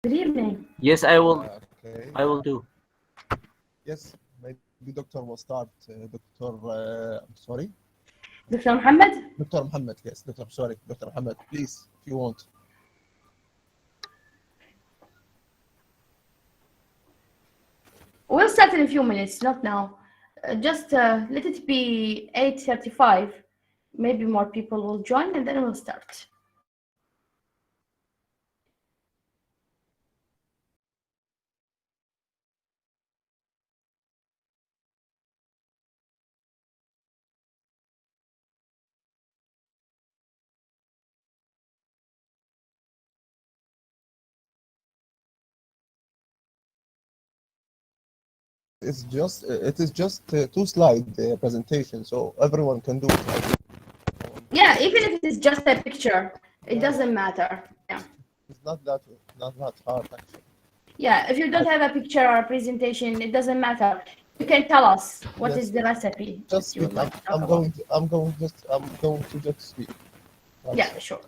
Good evening. Yes, I will. Okay. I will do. Yes, maybe doctor will start. Doctor, I'm sorry. Dr. Muhammad? Dr. Muhammad, yes, Dr. Sorry, Dr. Muhammad, please, if you want. We'll start in a few minutes, not now. Just let it be 8:35. Maybe more people will join and then we'll start. It is just two-slide presentation, so everyone can do it. Yeah, even if it is just a picture, it doesn't matter. Yeah. It's not that hard actually. Yeah, if you don't have a picture or a presentation, it doesn't matter. You can tell us what Yes. is the recipe Just that you would speak. like to talk I'm about. going to just speak. That's Yeah, it. sure.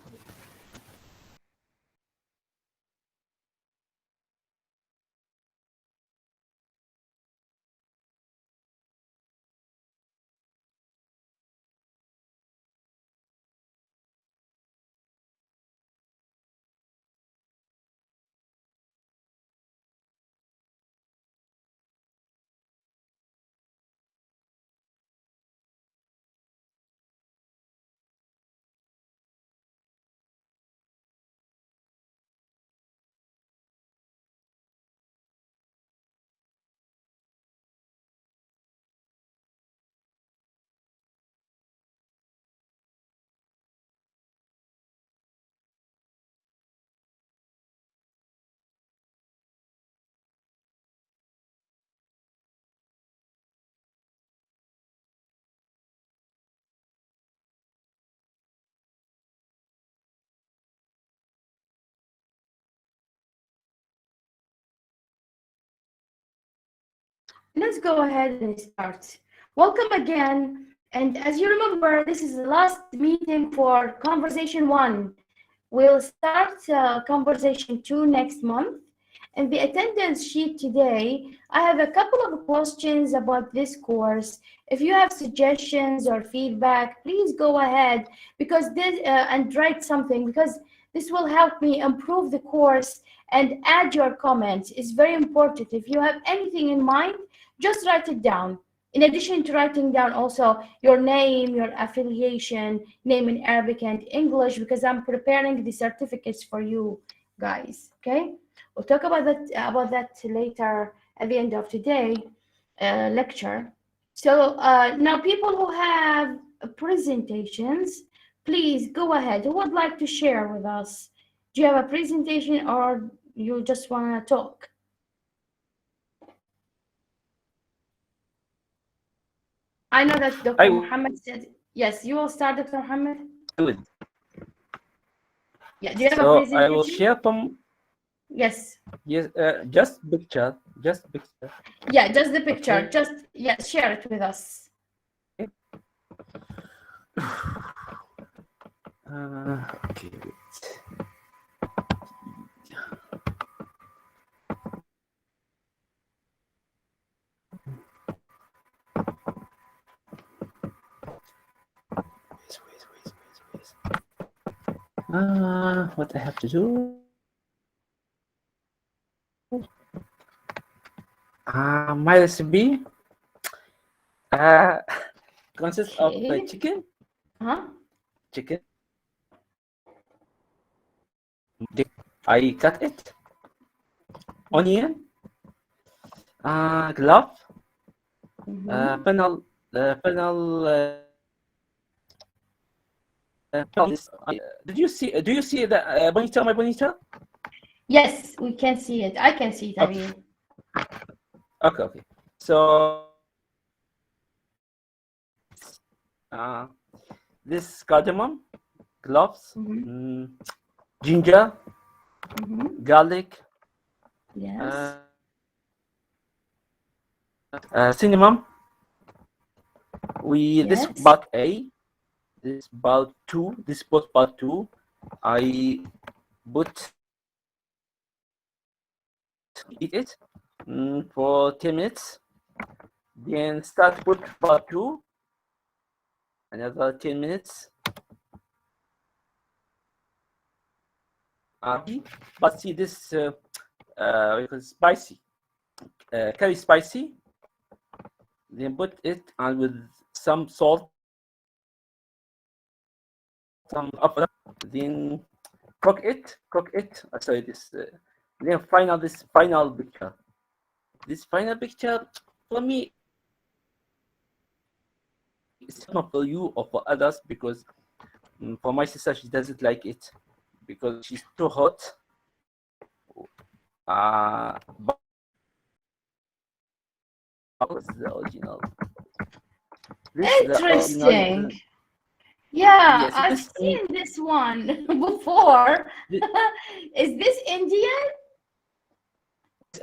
Let's go ahead and start. Welcome again. And as you remember, this is the last meeting for Conversation 1. We'll start Conversation 2 next month. In the attendance sheet today, I have a couple of questions about this course. If you have suggestions or feedback, please go ahead because this and write something because this will help me improve the course and add your comments. It's very important. If you have anything in mind, just write it down. In addition to writing down also your name, your affiliation, name in Arabic and English, because I'm preparing the certificates for you guys, okay? We'll talk about that later at the end of today lecture. So now people who have presentations, please go ahead. Who would like to share with us? Do you have a presentation or you just want to talk? I know that Dr. Muhammad said, yes, you will start, Dr. Muhammad. Good. Yeah, do you have a So I presentation? will share some. Yes. Yes, just picture. Just picture. Yeah, just the picture. Okay. Just, yeah, share it with us. Okay. What I have to do? My recipe consists of chicken. Huh? Chicken. I cut it. Onion. Glove. Fennel. Fennel. Did you see? Do you see the bonita? My bonita? Yes, we can see it. I can see it. I mean. Okay. Okay. So this cardamom, cloves, ginger, garlic, yes, cinnamon. This yes. bulk A, this bulk 2, this post bulk 2. I put eat it for 10 minutes. Then start put part 2, another 10 minutes. But see this spicy, curry spicy. Then put it on with some salt, some up. Then cook it. Sorry, this. Then this final picture. This final picture for me, it's not for you or for others, because for my sister, she doesn't like it because she's too hot. But this is the original. Interesting. Yeah, Yes, I've seen this one before. Is this Indian?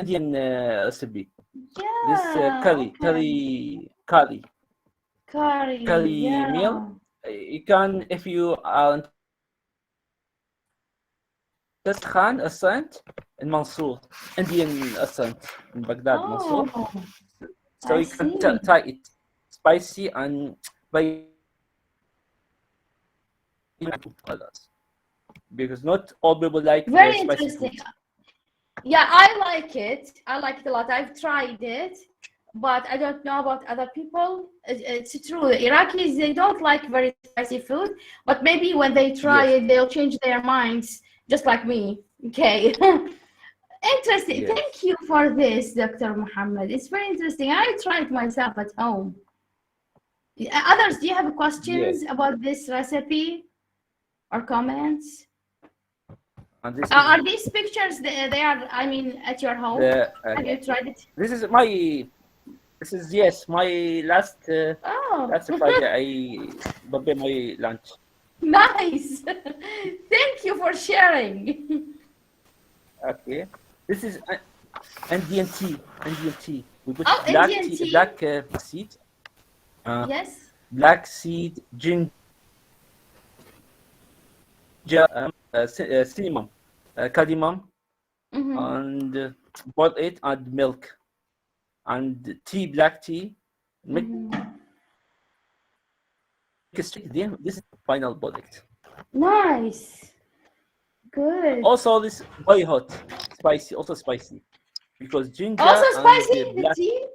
Indian recipe. Yeah. This curry yeah. meal. You can, if you are just Khan restaurant in Mansour, Indian restaurant in Baghdad, Mansour. So you can try it, spicy and very, because not all people like very the spicy interesting. food. Yeah, I like it. I like it a lot. I've tried it, but I don't know about other people. It's true. Iraqis, they don't like very spicy food, but maybe when they try it, they'll change their minds, just like me. Okay. Interesting. Yes. Thank you for this, Dr. Muhammad. It's very interesting. I tried myself at home. Others, do you have questions about this recipe or comments? Are these pictures, they are, I mean, at your home? Have you tried it? This is my last Friday I prepare my lunch. Nice. Thank you for sharing. Okay. This is Indian tea. We put black seed. Yes. Black seed, ginger, cinnamon, cardamom, and boil it, and milk, and tea, black tea. Make then this is the final product. Nice. Good. Also, this very hot, spicy, also spicy, because ginger. Also spicy, and the tea?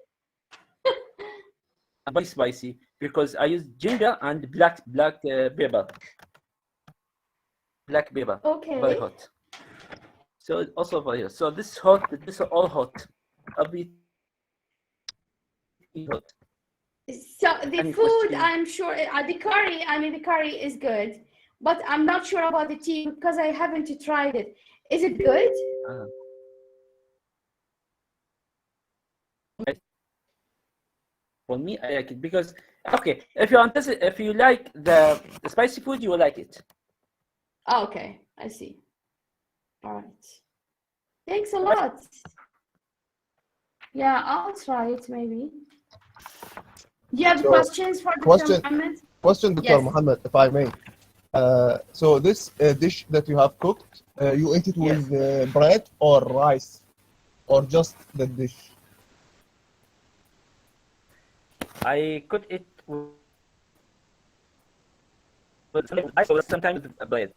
Very spicy because I use ginger and black pepper. Black pepper. Okay. Very hot. So also very hot. So this hot. This is all hot. Everything hot. So the food, I'm sure, the curry is good, but I'm not sure about the tea because I haven't tried it. Is it good? For me, I like it because if you like the spicy food, you will like it. Oh, okay, I see. All right. Thanks a lot. Yeah, I'll try it maybe. Do you have questions for Dr. Muhammad? Question, Dr. Muhammad, if I may. So this dish that you have cooked, you ate it with bread or rice, or just the dish? I cook it with rice or sometimes with bread.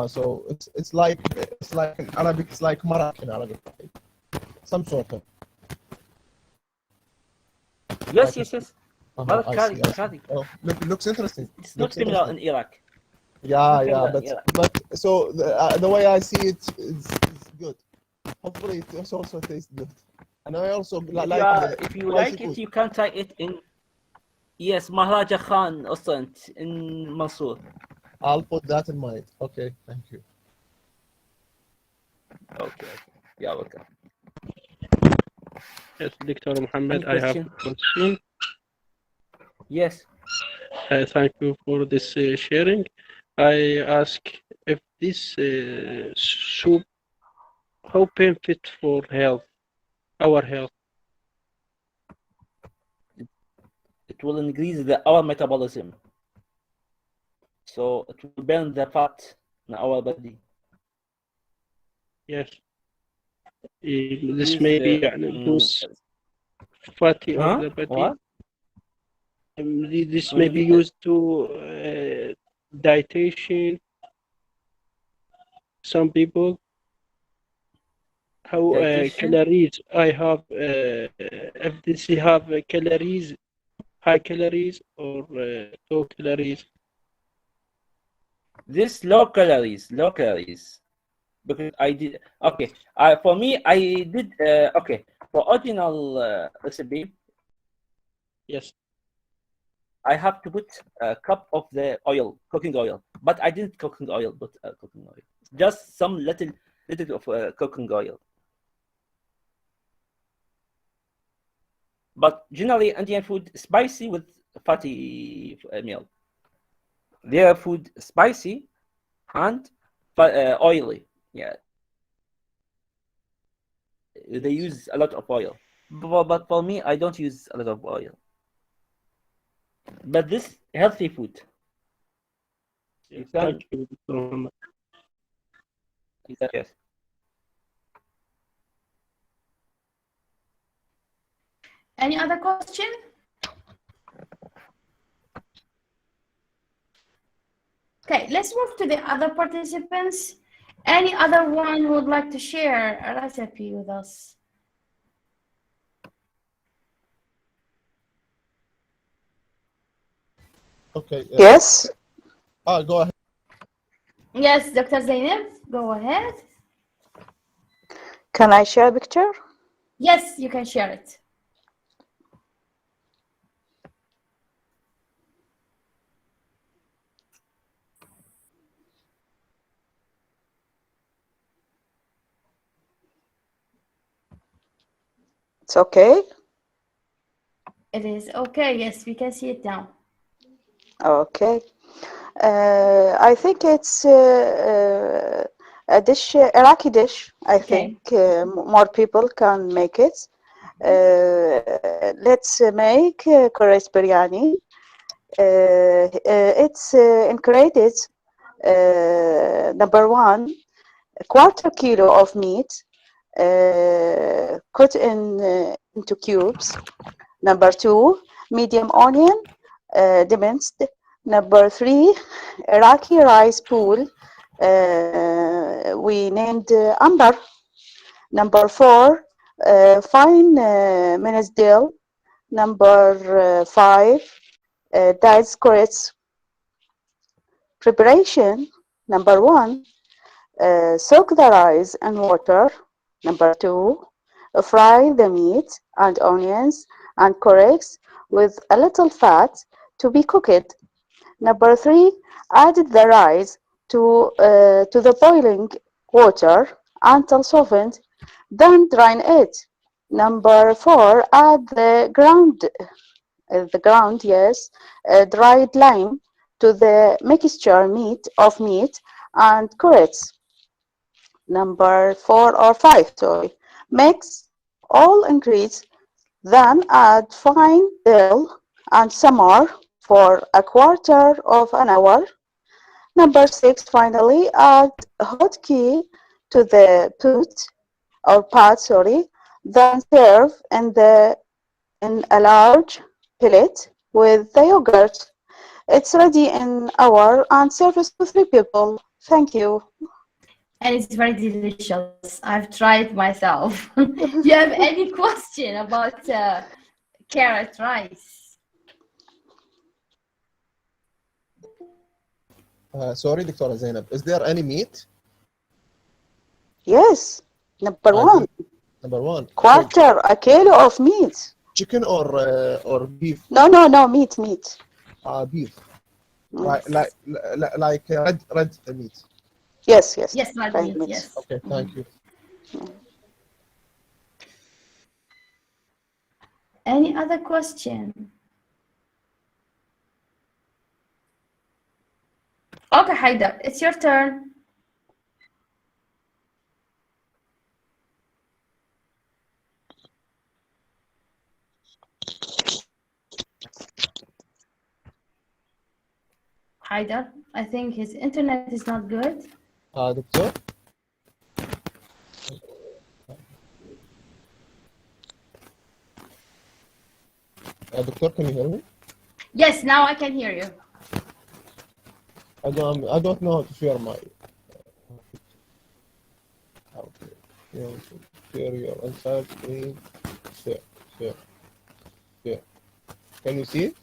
So it's like in Arabic, it's like marak in Arabic, some sort of. Yes. Curry. Oh, looks interesting. It's not similar in Iraq. Yeah, but so the way I see it is good. Hopefully it also tastes good. And I also if you like it, you can try it in Maharaja Khan restaurant in Mansour. I'll put that in mind. Okay, thank you. Okay. Yeah, welcome. Yes, Dr. Muhammad, I have a question. Yes. Thank you for this sharing. I ask if this soup, how benefit for our health? It will increase our metabolism. So it will burn the fat in our body. Yes. This may be boost fatty of the body. What? This may be used to dietitian. Some people how Dietitian? calories I have if this have calories, high calories or low calories. This low calories. Because I did okay. For me, I did okay. For original recipe, Yes. I have to put a cup of the oil, cooking oil. But I didn't cooking oil, but cooking oil. Just some little of cooking oil. But generally, Indian food spicy with fatty meal. Their food spicy and oily. Yeah, they use a lot of oil. But for me, I don't use a lot of oil. But this healthy food. Yes. Thank you, Dr. Muhammad. Yes. Any other question? Okay, let's move to the other participants. Any other one who would like to share a recipe with us? Okay. Yes. Go ahead. Yes, Dr. Zainab, go ahead. Can I share a picture? Yes, you can share it. It's okay? It is okay. Yes, we can see it now. Okay. I think it's a dish, Iraqi dish. I think more people can make it. Let's make curries biryani. It's ingredients. Number one, a quarter kilo of meat cut into cubes. Number two, medium onion, diminced. Number three, Iraqi rice pool. We named amber. Number four, fine minced dill. Number five, diced carrots. Preparation. Number one, soak the rice in water. Number two, fry the meat and onions and carrots with a little fat to be cooked. Number three, add the rice to the boiling water until softened, then drain it. Number four, add the yes, dried lime to the mixture of meat and carrots. Number 4 or 5, sorry. Mix all ingredients, then add fine dill and simmer for a quarter of an hour. Number 6, finally, add hot ghee to the pot, then serve in a large plate with the yogurt. It's ready in an hour and serves to 3 people. Thank you. And it's very delicious. I've tried myself. Do you have any question about carrot rice? Sorry, Dr. Zainab. Is there any meat? Yes. Number one. Number one. Quarter a kilo of meat. Chicken or beef? No, meat. Beef. Like red meat. Yes. Yes, red meat, yes. Okay, thank you. Any other question? Okay, Haidar, it's your turn. Haidar, I think his internet is not good. Doctor? Doctor, can you hear me? Yes, now I can hear you. I don't know how to share my. Okay. Share your entire screen. Share. Can you see it?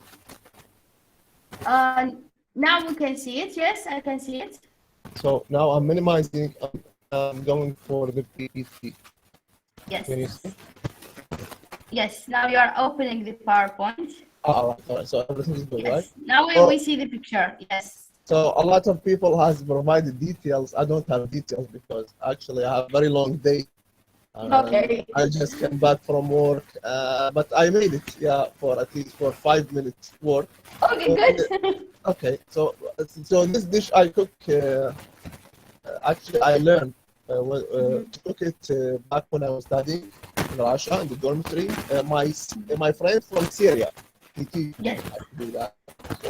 Now we can see it. Yes, I can see it. So now I'm minimizing. I'm going for the PPT. Yes. Can you see? Yes. Now you are opening the PowerPoint. All right. So everything is good, right? Yes. Now So- we see the picture. Yes. So a lot of people has provided details. I don't have details because actually I have a very long day. Okay. I just came back from work, but I made it. Yeah, for at least for 5 minutes work. Okay. Good. Okay, so this dish I cook. Actually, I learned to cook it back when I was studying in Russia in the dormitory. My friend from Syria, he teach me Yes. how to do that. So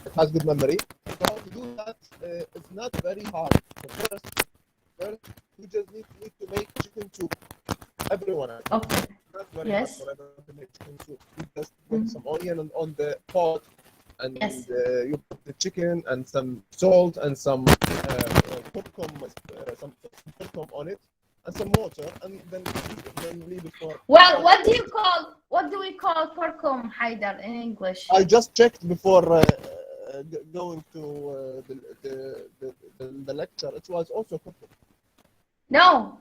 it has good memory. So to do that, it's not very hard. So first, you just need to make chicken soup. Everyone, Okay. not very Yes. hard for everyone to make chicken soup. You just put some onion on the pot, and Yes. you put the chicken and some salt and some curcum on it, and some water, and then leave it for. Well, what do we call curcum, Haidar, in English? I just checked before going to the lecture. It was also curcum. No,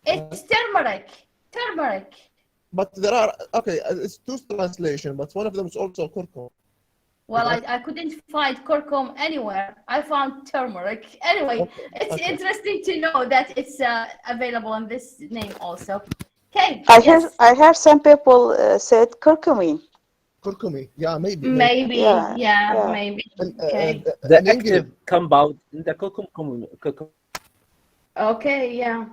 it's turmeric. Turmeric. But there are it's two translation, but one of them is also curcum. Well, I couldn't find curcum anywhere. I found turmeric. Anyway, it's interesting to know that it's available in this name also. Okay. I heard some people said curcumin. Curcumi, yeah, maybe. Maybe. Yeah, Yeah. yeah. Maybe. And, Okay. The in English, active compound in the curcum. Okay. Yeah.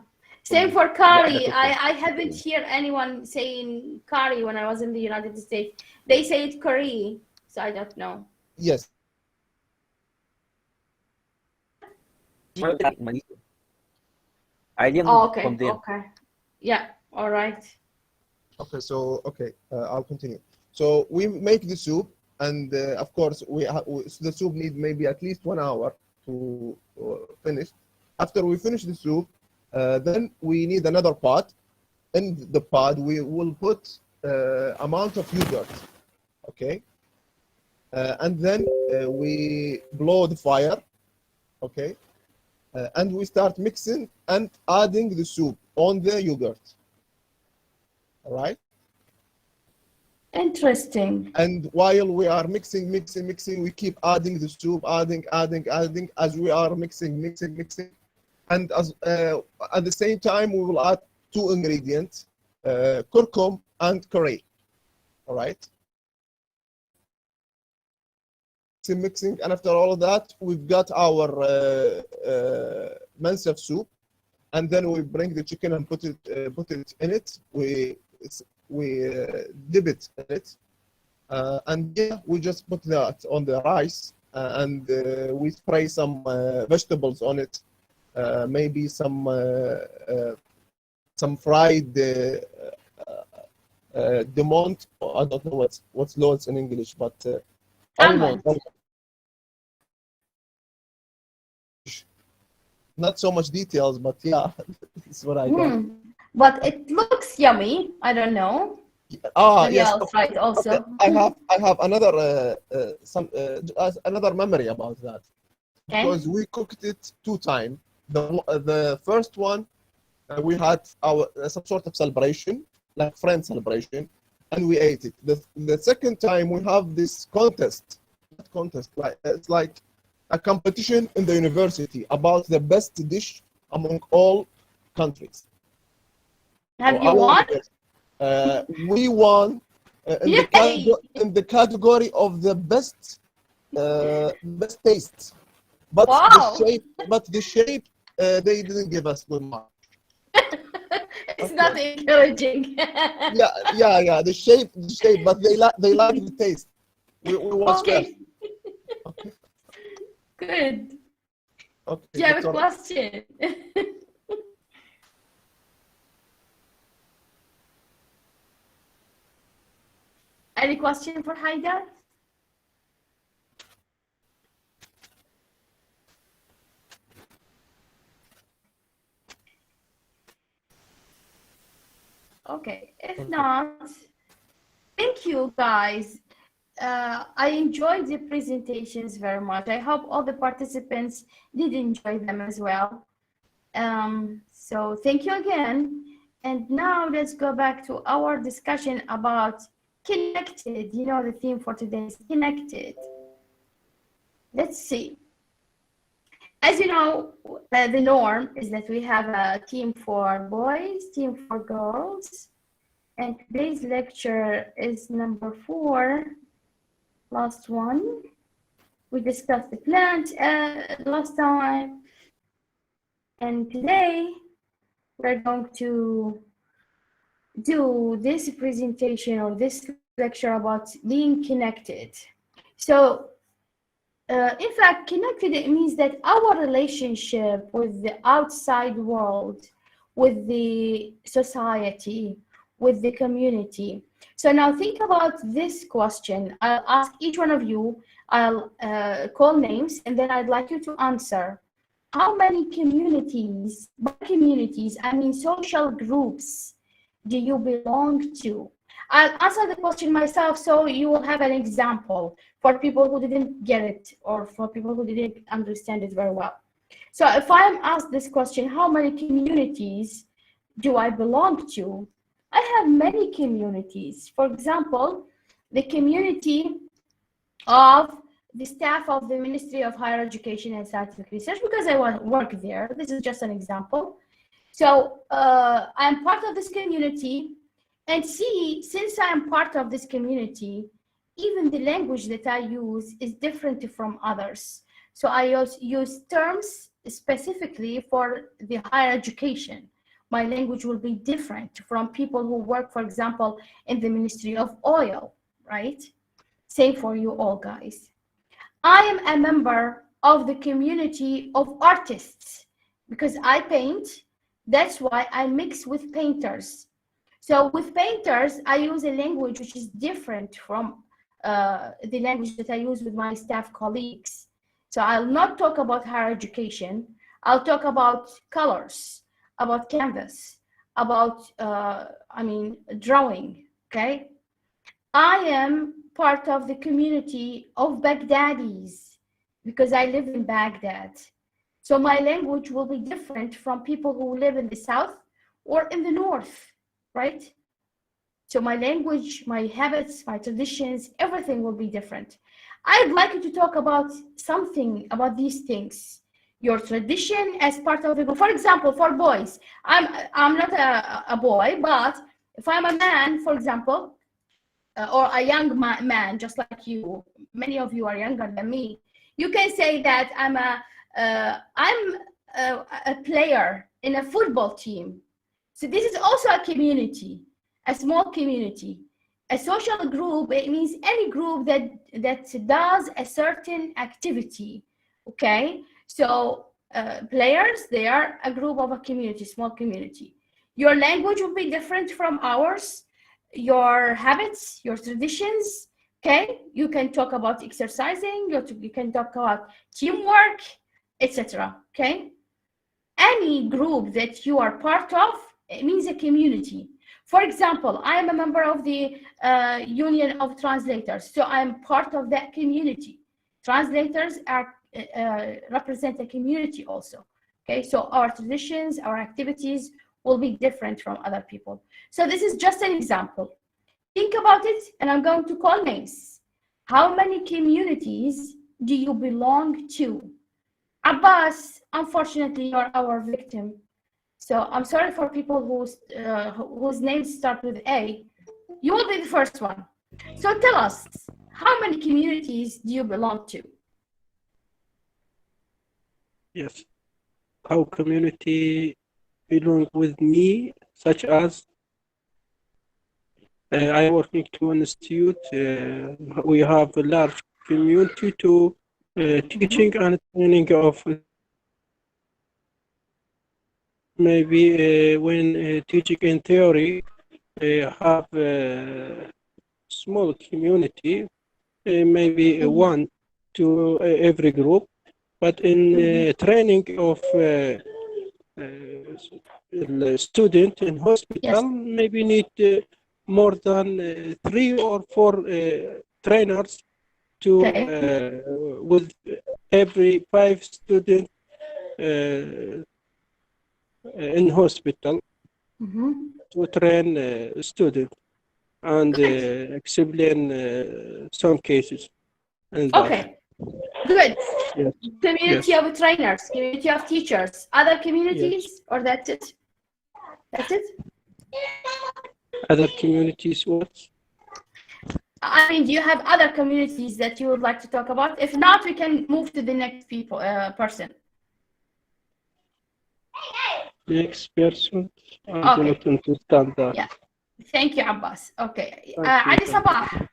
Same for curry. Yeah, I haven't heard anyone saying curry when I was in the United States. They say it curry, so I don't know. yes. I didn't Oh, okay. from there. Okay. Yeah. All right. Okay, so I'll continue. So we make the soup, and of course the soup need maybe at least 1 hour to finish. After we finish the soup, then we need another pot. In the pot, we will put amount of yogurt, okay, and then we blow the fire, okay, and we start mixing and adding the soup on the yogurt. All right. Interesting. And while we are mixing, we keep adding the soup, adding as we are mixing. And as at the same time, we will add two ingredients, curcum and curry. All right. Mixing, and after all of that, we've got our mansaf soup, and then we bring the chicken and put it in it. We dip it in it, and yeah, we just put that on the rice, and we spray some vegetables on it, maybe some fried demont. I don't know what's loads in English, but Almond. Not so much details, but yeah, that's what I got. But it looks yummy. I don't know. Maybe Yes. I'll try it also. Okay. I have another another memory about that. Okay. Because we cooked it 2 times. The first one we had our some sort of celebration, like friend celebration, and we ate it. The second time we have this contest, like it's like a competition in the university about the best dish among all countries. Have you won? We won in the category of the best taste, but Wow. the shape they didn't give us good mark. It's not encouraging. Yeah. The shape, but they like the taste. We was Okay. first. Okay. Good. Okay. Do you have that's a all right. question? Any question for Haidar? Okay, if not, thank you guys. I enjoyed the presentations very much. I hope all the participants did enjoy them as well. So thank you again. And now let's go back to our discussion about connected. You know, the theme for today is connected. Let's see. As you know, the norm is that we have a team for boys, team for girls. And today's lecture is number 4, last one. We discussed the plant last time. And today we're going to do this presentation or this lecture about being connected. So in fact, connected, it means that our relationship with the outside world, with the society, with the community. So now think about this question. I'll ask each one of you, I'll call names, and then I'd like you to answer. How many communities, by communities, I mean social groups, do you belong to? I'll answer the question myself, so you will have an example for people who didn't get it or for people who didn't understand it very well. So if I'm asked this question, how many communities do I belong to? I have many communities. For example, the community of the staff of the Ministry of Higher Education and Scientific Research, because I work there. This is just an example. So I'm part of this community, and see, since I'm part of this community, even the language that I use is different from others. So I use terms specifically for the higher education. My language will be different from people who work, for example, in the Ministry of Oil, right? Same for you all guys. I am a member of the community of artists because I paint. That's why I mix with painters. So with painters, I use a language which is different from the language that I use with my staff colleagues. So I'll not talk about higher education. I'll talk about colors, about canvas, about, drawing, okay? I am part of the community of Baghdadis because I live in Baghdad. So my language will be different from people who live in the south or in the north, right? So my language, my habits, my traditions, everything will be different. I'd like you to talk about something about these things. Your tradition as part of the group. For example, for boys, I'm not a boy, but if I'm a man, for example, or a young man, just like you, many of you are younger than me, you can say that I'm a player in a football team. So this is also a community, a small community. A social group, it means any group that does a certain activity, okay? So players, they are a group of a community, small community. Your language will be different from ours, your habits, your traditions, okay? You can talk about exercising, you can talk about teamwork, etc., okay? Any group that you are part of, it means a community. For example, I am a member of the Union of Translators, so I'm part of that community. Translators are represent a community also, okay? So our traditions, our activities will be different from other people. So this is just an example. Think about it, and I'm going to call names. How many communities do you belong to? Abbas, unfortunately, you're our victim. So I'm sorry for people whose names start with A. You will be the first one. So tell us, how many communities do you belong to? Yes. Our community belong with me, such as I work in to an institute. We have a large community to teaching and training of maybe when teaching in theory have small community, maybe one to every group. But in training of student in hospital, maybe need more than 3 or 4 trainers to with every 5 students in hospital to train student and explain some cases. And Okay, good. Yes. Community of trainers, community of teachers, other communities, or that's it? That's it? Other communities, what? I mean, do you have other communities that you would like to talk about? If not, we can move to the next person. Next person. I do not understand that. Yeah. Thank you, Abbas. Okay. Ali Sabah.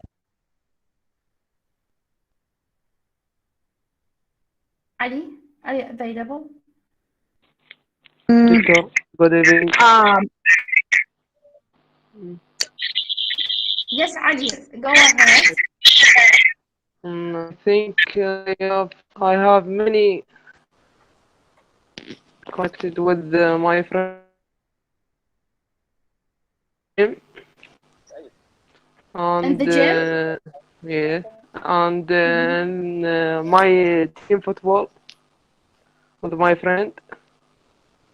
Ali, are you available? Good evening. Yes, Ali, go ahead. I think I have many connected with my friend. And the gym? Yeah, and my team football with my friend.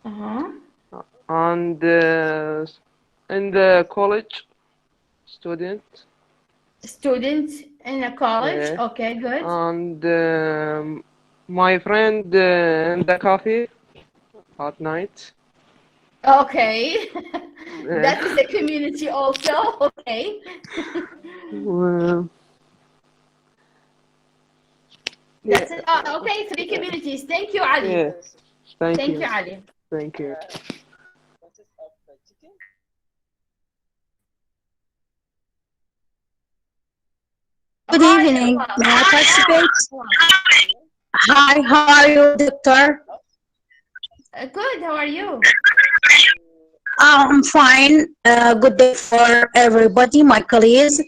And in the college, student In a college? Yeah. Okay, good. And my friend in the cafe at night. Okay. That is a community also. Okay. That's it. Okay, 3 communities. Thank you, Ali. Yes. Thank you. You, Ali. Thank you. Good evening. May I participate? Hi, how are you, Doctor? Good, how are you? I'm fine. Good day for everybody, my colleagues.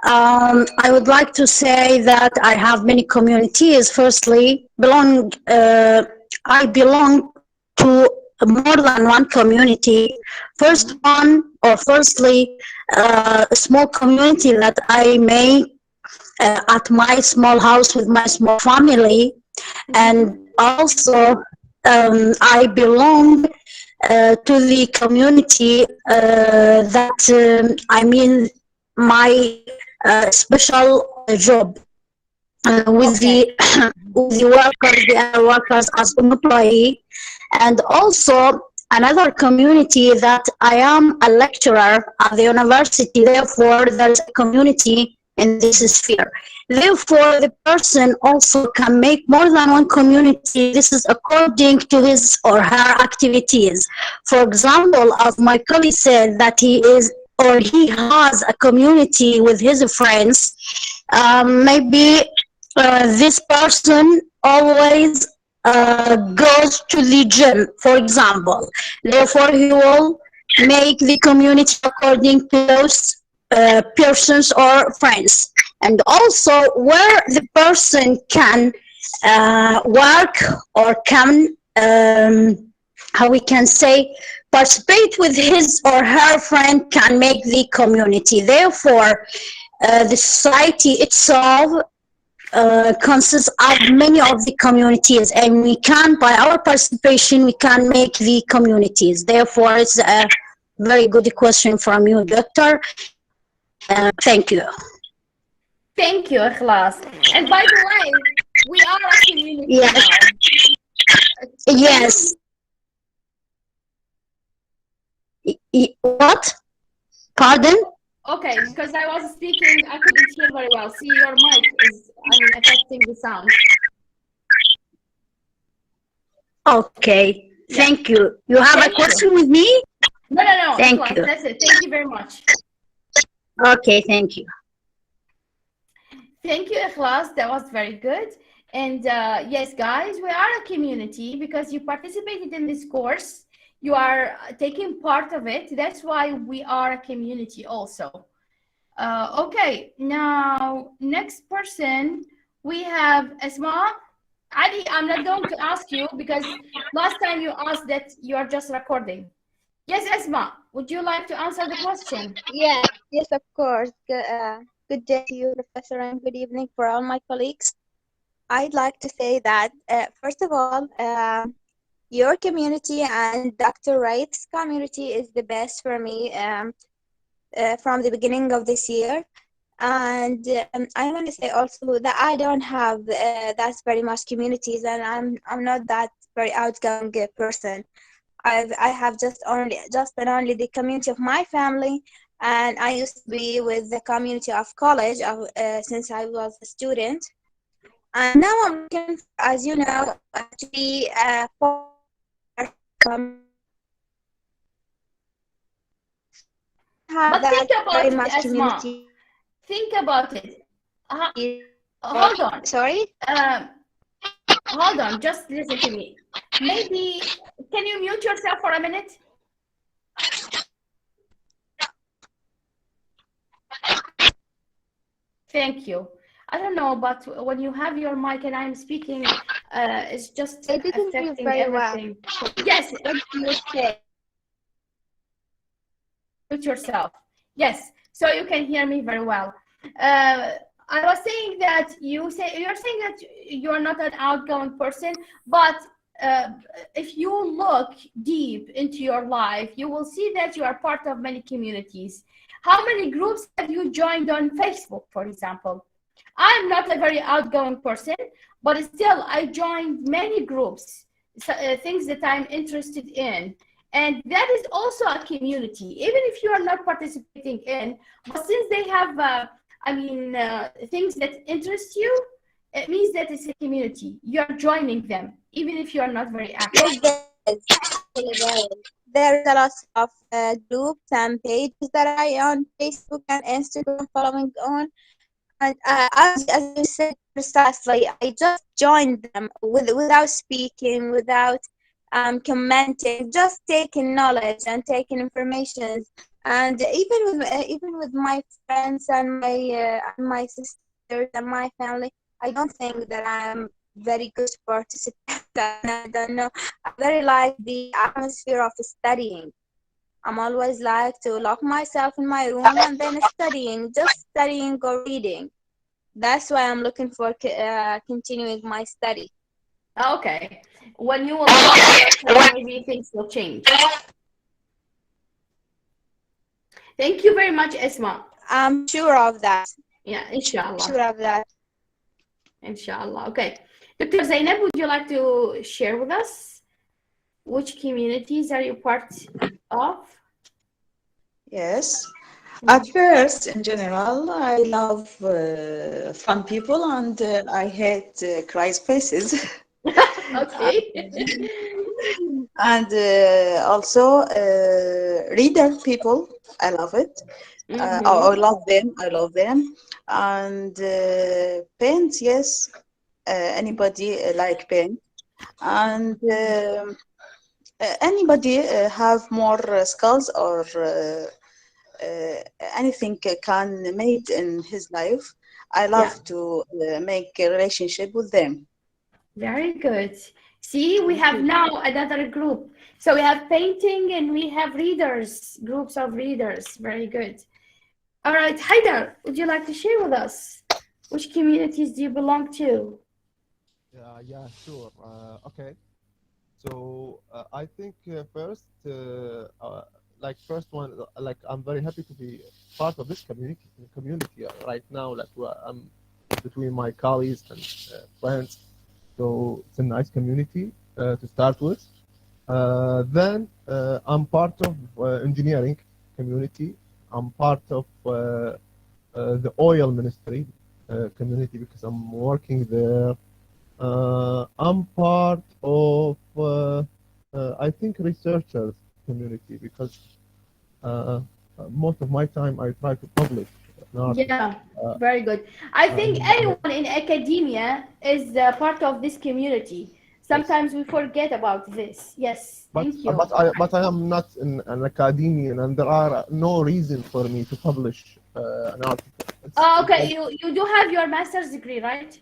I would like to say that I have many communities. Firstly, I belong to more than one community. Firstly, a small community that I make at my small house with my small family, and also I belong to the community that I mean my special job with the with the workers, the other workers as an employee, and also another community that I am a lecturer at the university. Therefore, there's a community in this sphere. Therefore, the person also can make more than one community. This is according to his or her activities. For example, as my colleague said, that he has a community with his friends. Maybe this person always goes to the gym, for example. Therefore, he will make the community according to those persons or friends. And also where the person can work or can, how we can say, participate with his or her friend can make the community. Therefore, the society itself consists of many of the communities, and we can, by our participation, we can make the communities. Therefore, it's a very good question from you, Doctor. Thank you. Thank you, Ikhlas. And by the way, we are a community now. Yes. What? Pardon? Okay, because I was speaking, I couldn't hear very well. See, your mic is, affecting the sound. Okay, thank you. You have a question with me? No. Thank you. That's it. Thank you very much. Okay, thank you. Thank you, Ikhlas. That was very good. And yes, guys, we are a community because you participated in this course. You are taking part of it. That's why we are a community also. Okay, now next person we have Asma. Ali, I'm not going to ask you because last time you asked that you are just recording. Yes, Asma, would you like to answer the question? Yes, of course. Good day to you, Professor, and good evening for all my colleagues. I'd like to say that, first of all, your community and Dr. Wright's community is the best for me from the beginning of this year. And I want to say also that I don't have that very much communities, and I'm not that very outgoing person. I have just and only the community of my family, and I used to be with the community of college since I was a student. And now I'm looking, as you know, to be part of community. Have But think that about very it, much Asma. community. Think about it. Hold on. Sorry. Hold on. Just listen to me. Maybe can you mute yourself for a minute? Thank you. I don't know, but when you have your mic and I'm speaking, it's just I didn't hear affecting very well. everything. Yes, What do you say? mute yourself. Yes, so you can hear me very well. I was saying that you're saying that you're not an outgoing person, but if you look deep into your life, you will see that you are part of many communities. How many groups have you joined on Facebook, for example? I'm not a very outgoing person, but still I joined many groups, things that I'm interested in. And that is also a community, even if you are not participating in, but since they have, things that interest you, it means that it's a community. You're joining them, even if you are not very active. Yes, there is a lot of groups and pages that I on Facebook and Instagram following on. And as you said precisely, I just joined them without speaking, without commenting, just taking knowledge and taking information. And even with my friends and my sisters and my family, I don't think that I'm very good participant. I don't know. I very like the atmosphere of studying. I'm always like to lock myself in my room and then just studying or reading. That's why I'm looking for continuing my study. Okay. When you will yourself, maybe things will change. Thank you very much, Esma. I'm sure of that. Yeah, inshallah. Sure of that. Inshallah. Okay. Dr. Zainab, would you like to share with us which communities are you part of? Yes. At first, in general, I love fun people and I hate crazy faces. Okay. And also reader people, I love it. I love them. I love them. And paint, yes. Anybody like paint. And anybody have more skills or anything can made in his life. I love to make a relationship with them. Very good. See, we have now another group. So we have painting and we have readers, groups of readers. Very good. All right, Haidar, would you like to share with us which communities do you belong to? Yeah, sure. Okay. So I think first one, like I'm very happy to be part of this community right now. Like I'm between my colleagues and friends, so it's a nice community to start with. Then I'm part of engineering community. I'm part of the oil ministry community because I'm working there. I'm part of, I think, researchers community because most of my time I try to publish. Yeah, very good. I think anyone in academia is part of this community. Sometimes we forget about this. Yes, But thank you. but I am not an academician, and there are no reason for me to publish an article. Oh, okay, you do have your master's degree, right?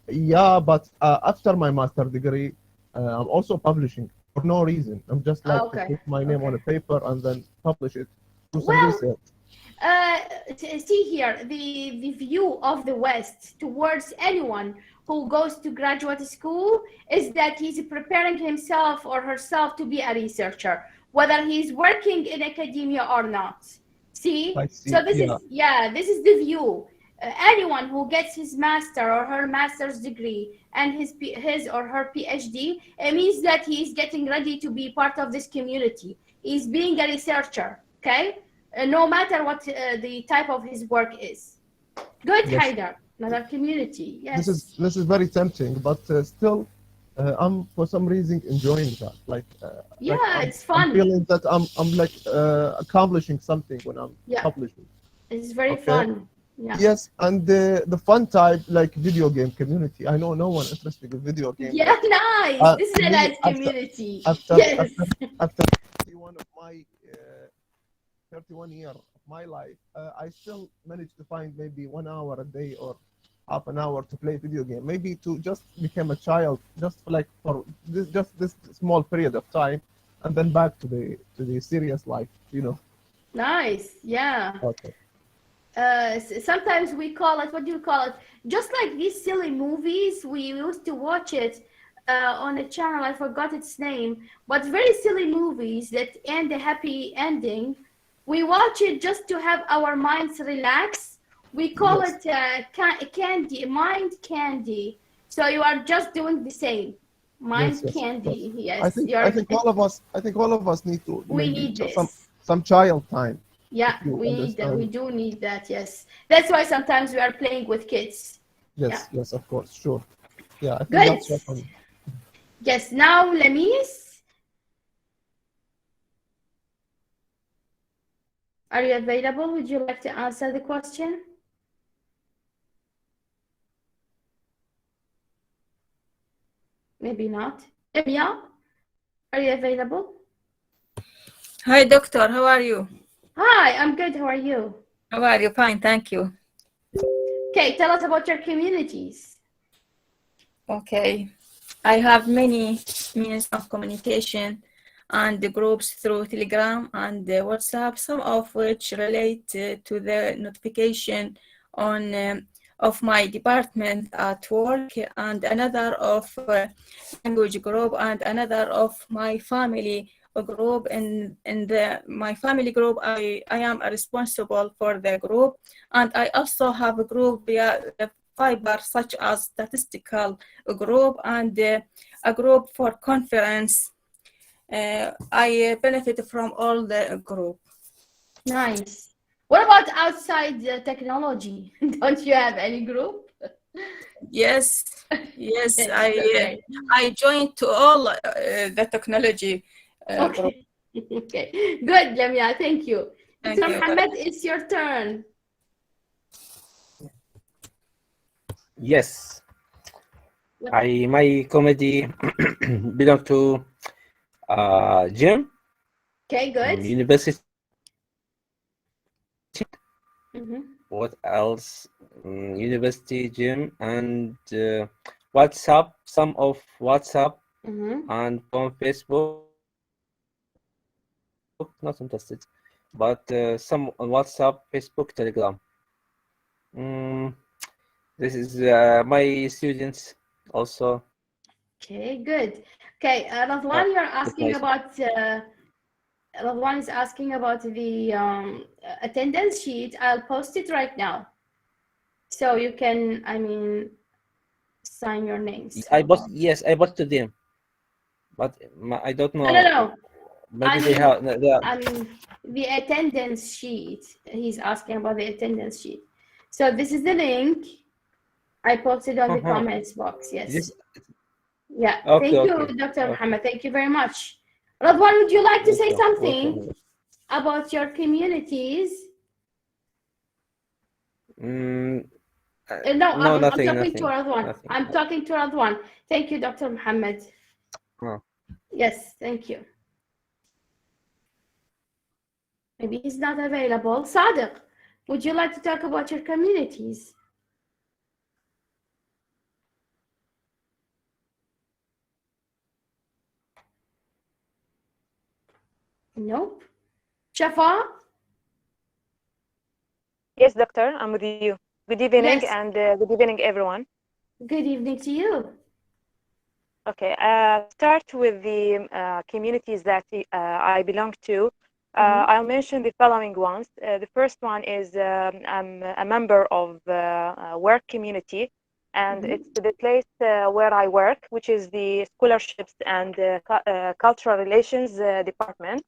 Yeah, but after my master degree, I'm also publishing for no reason. I'm just like to put my name on a paper and then publish it, do some Well, research. see here, the view of the West towards anyone who goes to graduate school is that he's preparing himself or herself to be a researcher, whether he's working in academia or not. See? I see. So this is, this is the view. Anyone who gets his master or her master's degree and his or her PhD, it means that he's getting ready to be part of this community. He's being a researcher, okay? No matter what the type of his work is. Good, Yes. Haider. Another community. Yes. This is very tempting, but still, I'm for some reason enjoying that. Like, it's fun. I'm feeling that I'm like accomplishing something when I'm publishing. It's very fun. Yeah. Yes, and the fun type, like video game community. I know no one interested in video games. Yeah, nice. This is a nice community. Yes. After 31 of my 31 years of my life, I still manage to find maybe 1 hour a day or half an hour to play video game. Maybe to just become a child, just like for this small period of time, and then back to the serious life. You know. Nice. Yeah. Okay. Sometimes we call it, what do you call it? Just like these silly movies, we used to watch it on a channel, I forgot its name, but very silly movies that end a happy ending. We watch it just to have our minds relax. We call it candy, mind candy. So you are just doing the same. Mind candy. Yes. I think all of us need to. We need this. Some child time. Yeah, we need that. We do need that. Yes, that's why sometimes we are playing with kids. Yes, yes, of course, sure. Yeah, I think good. That's what I'm... Yes. Now, Lamis, are you available? Would you like to answer the question? Maybe not. Emiya, are you available? Hi, doctor. How are you? Hi, I'm good. How are you? How are you? Fine, thank you. Okay, tell us about your communities. Okay, I have many means of communication and the groups through Telegram and WhatsApp, some of which relate to the notification on of my department at work, and another of language group, and another of my family group. In my family group, I am responsible for the group, and I also have a group via fiber, such as statistical group and a group for conference. I benefit from all the group. Nice. What about outside the technology? Don't you have any group? Yes, yes, I joined to all the technology. Okay. Okay, good, Lamia. Thank you. Thank Dr. you. Mohammed, it's your turn. Yes. My comedy belong to gym. Okay, good. University. What else? University, gym, and WhatsApp. Some of WhatsApp and on Facebook. Not interested, but some on WhatsApp, Facebook, Telegram. This is my students also. Okay, good. Okay, Radwan, you're asking about. Radwan is asking about the attendance sheet. I'll post it right now, so you can, I mean, sign your names. I posted them, but I don't know. No. Maybe I mean, the attendance sheet. He's asking about the attendance sheet. So this is the link. I posted on the comments box. Yes. Yeah. Okay, thank you, Dr. Mohammed. Thank you very much. Radwan, would you like to say something about your communities? No, I'm nothing, talking nothing, to Radwan. nothing. I'm talking to Radwan. Thank you, Dr. Muhammad. Oh. Yes, thank you. Maybe he's not available. Sadiq, would you like to talk about your communities? Nope. Shafa? Yes, doctor, I'm with you. Good evening, Yes. and good evening, everyone. Good evening to you. Okay, start with the communities that I belong to. I'll mention the following ones. The first one is I'm a member of work community, and it's the place where I work, which is the scholarships and cultural relations department.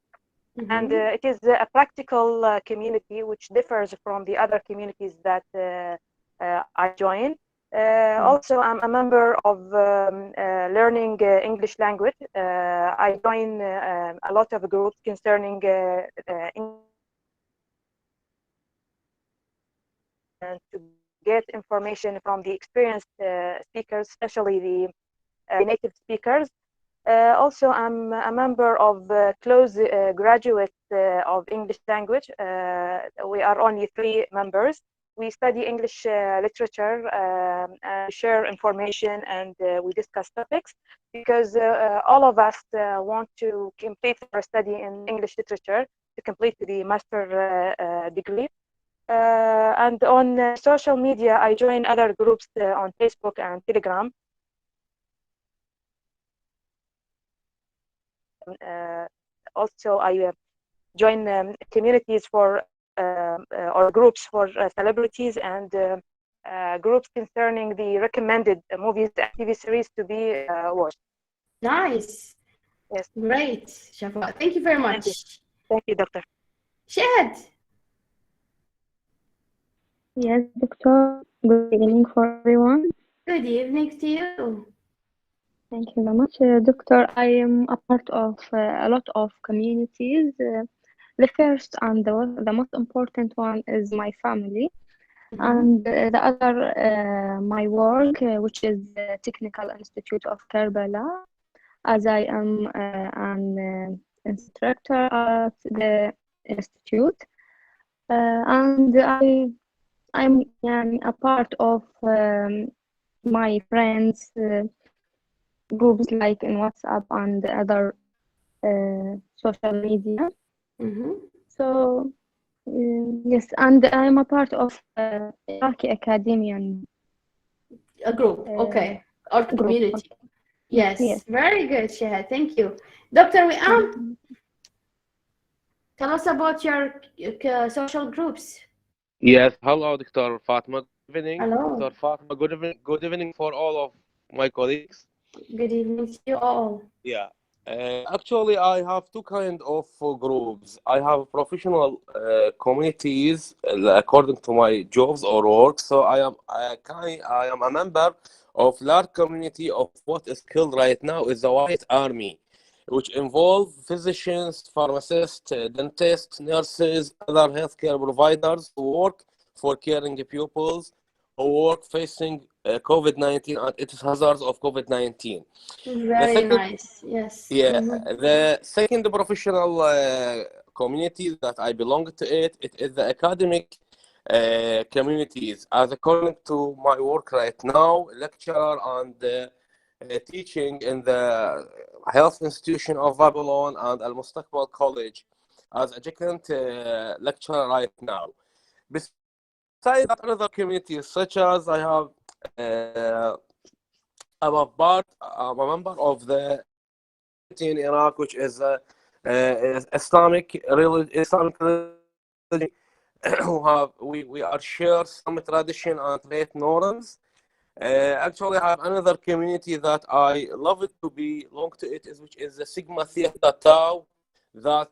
And it is a practical community which differs from the other communities that I join. Also, I'm a member of learning English language. I join a lot of groups concerning and to get information from the experienced speakers, especially the native speakers. Also, I'm a member of close graduate of English language. We are only 3 members. We study English literature, and share information, and we discuss topics because all of us want to complete our study in English literature to complete the master degree. And on social media, I join other groups on Facebook and Telegram. Also, I join communities for or groups for celebrities and groups concerning the recommended movies and TV series to be watched. Nice. Yes. Great, Shafa. Thank you very much. Thank you, Doctor. Shahad. Yes, Doctor. Good evening for everyone. Good evening to you. Thank you very much, Doctor. I am a part of a lot of communities. The first and the most important one is my family, and the other my work, which is the Technical Institute of Karbala, as I am an instructor at the institute, and I'm a part of my friends groups like in WhatsApp and other social media. So yes, and I'm a part of Iraqi Academian a group. Okay, or community. Yes. Yes. Very good, Shahad. Thank you, Dr. Wiam. Tell us about your social groups. Yes, hello, Dr. Fatma. Good evening. Hello. Dr. Fatma, good evening. Good evening for all of my colleagues. Good evening to you all. Yeah. Actually, I have two kind of groups. I have professional communities according to my jobs or work. So I am a member of large community of what is called right now is the White Army, which involve physicians, pharmacists, dentists, nurses, other healthcare providers who work for caring pupils who work facing COVID-19 and its hazards of COVID-19. Very nice. Yes. Yeah, the second professional community that I belong to it is the academic communities. As according to my work right now, lecturer and teaching in the Health Institution of Babylon and Al Mustaqbal College as adjunct lecturer right now. Besides that, other communities such as I have I'm a member of the in Iraq, which is Islamic religion. Who have we are share some tradition and trade norms. Actually, I have another community that I love it to belong to it, which is the Sigma Theta Tau. That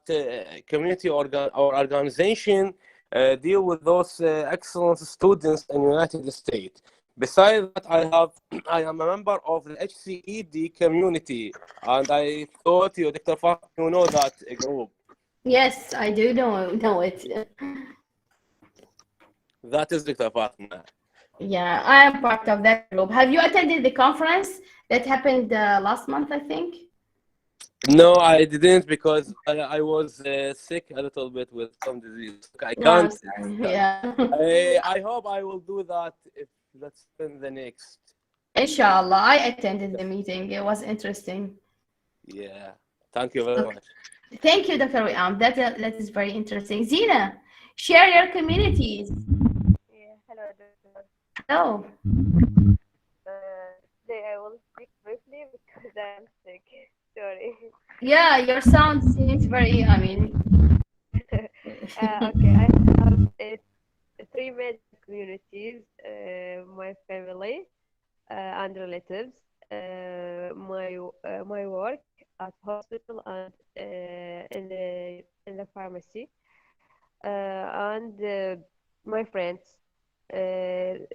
community or organization deal with those excellent students in United States. Besides that, I am a member of the HCED community, and I thought you, Dr. Fah, you know that group. Yes, I do know it. That is Dr. Fatma. Yeah, I am part of that group. Have you attended the conference that happened last month, I think? No, I didn't because I was sick a little bit with some disease. I No, I'm can't. sorry. Yeah. I hope I will do that if that's in the next. Inshallah, I attended the meeting. It was interesting. Yeah. Thank you very Okay. much. Thank you, Dr. Wiam. That is very interesting. Zina, share your communities. Yeah, hello, doctor. Hello. Today I will speak briefly because I am sick. Sorry. Yeah, your sound seems very, I mean. Okay, I have three major communities: my family and relatives, my work at hospital and in the pharmacy, and my friends. They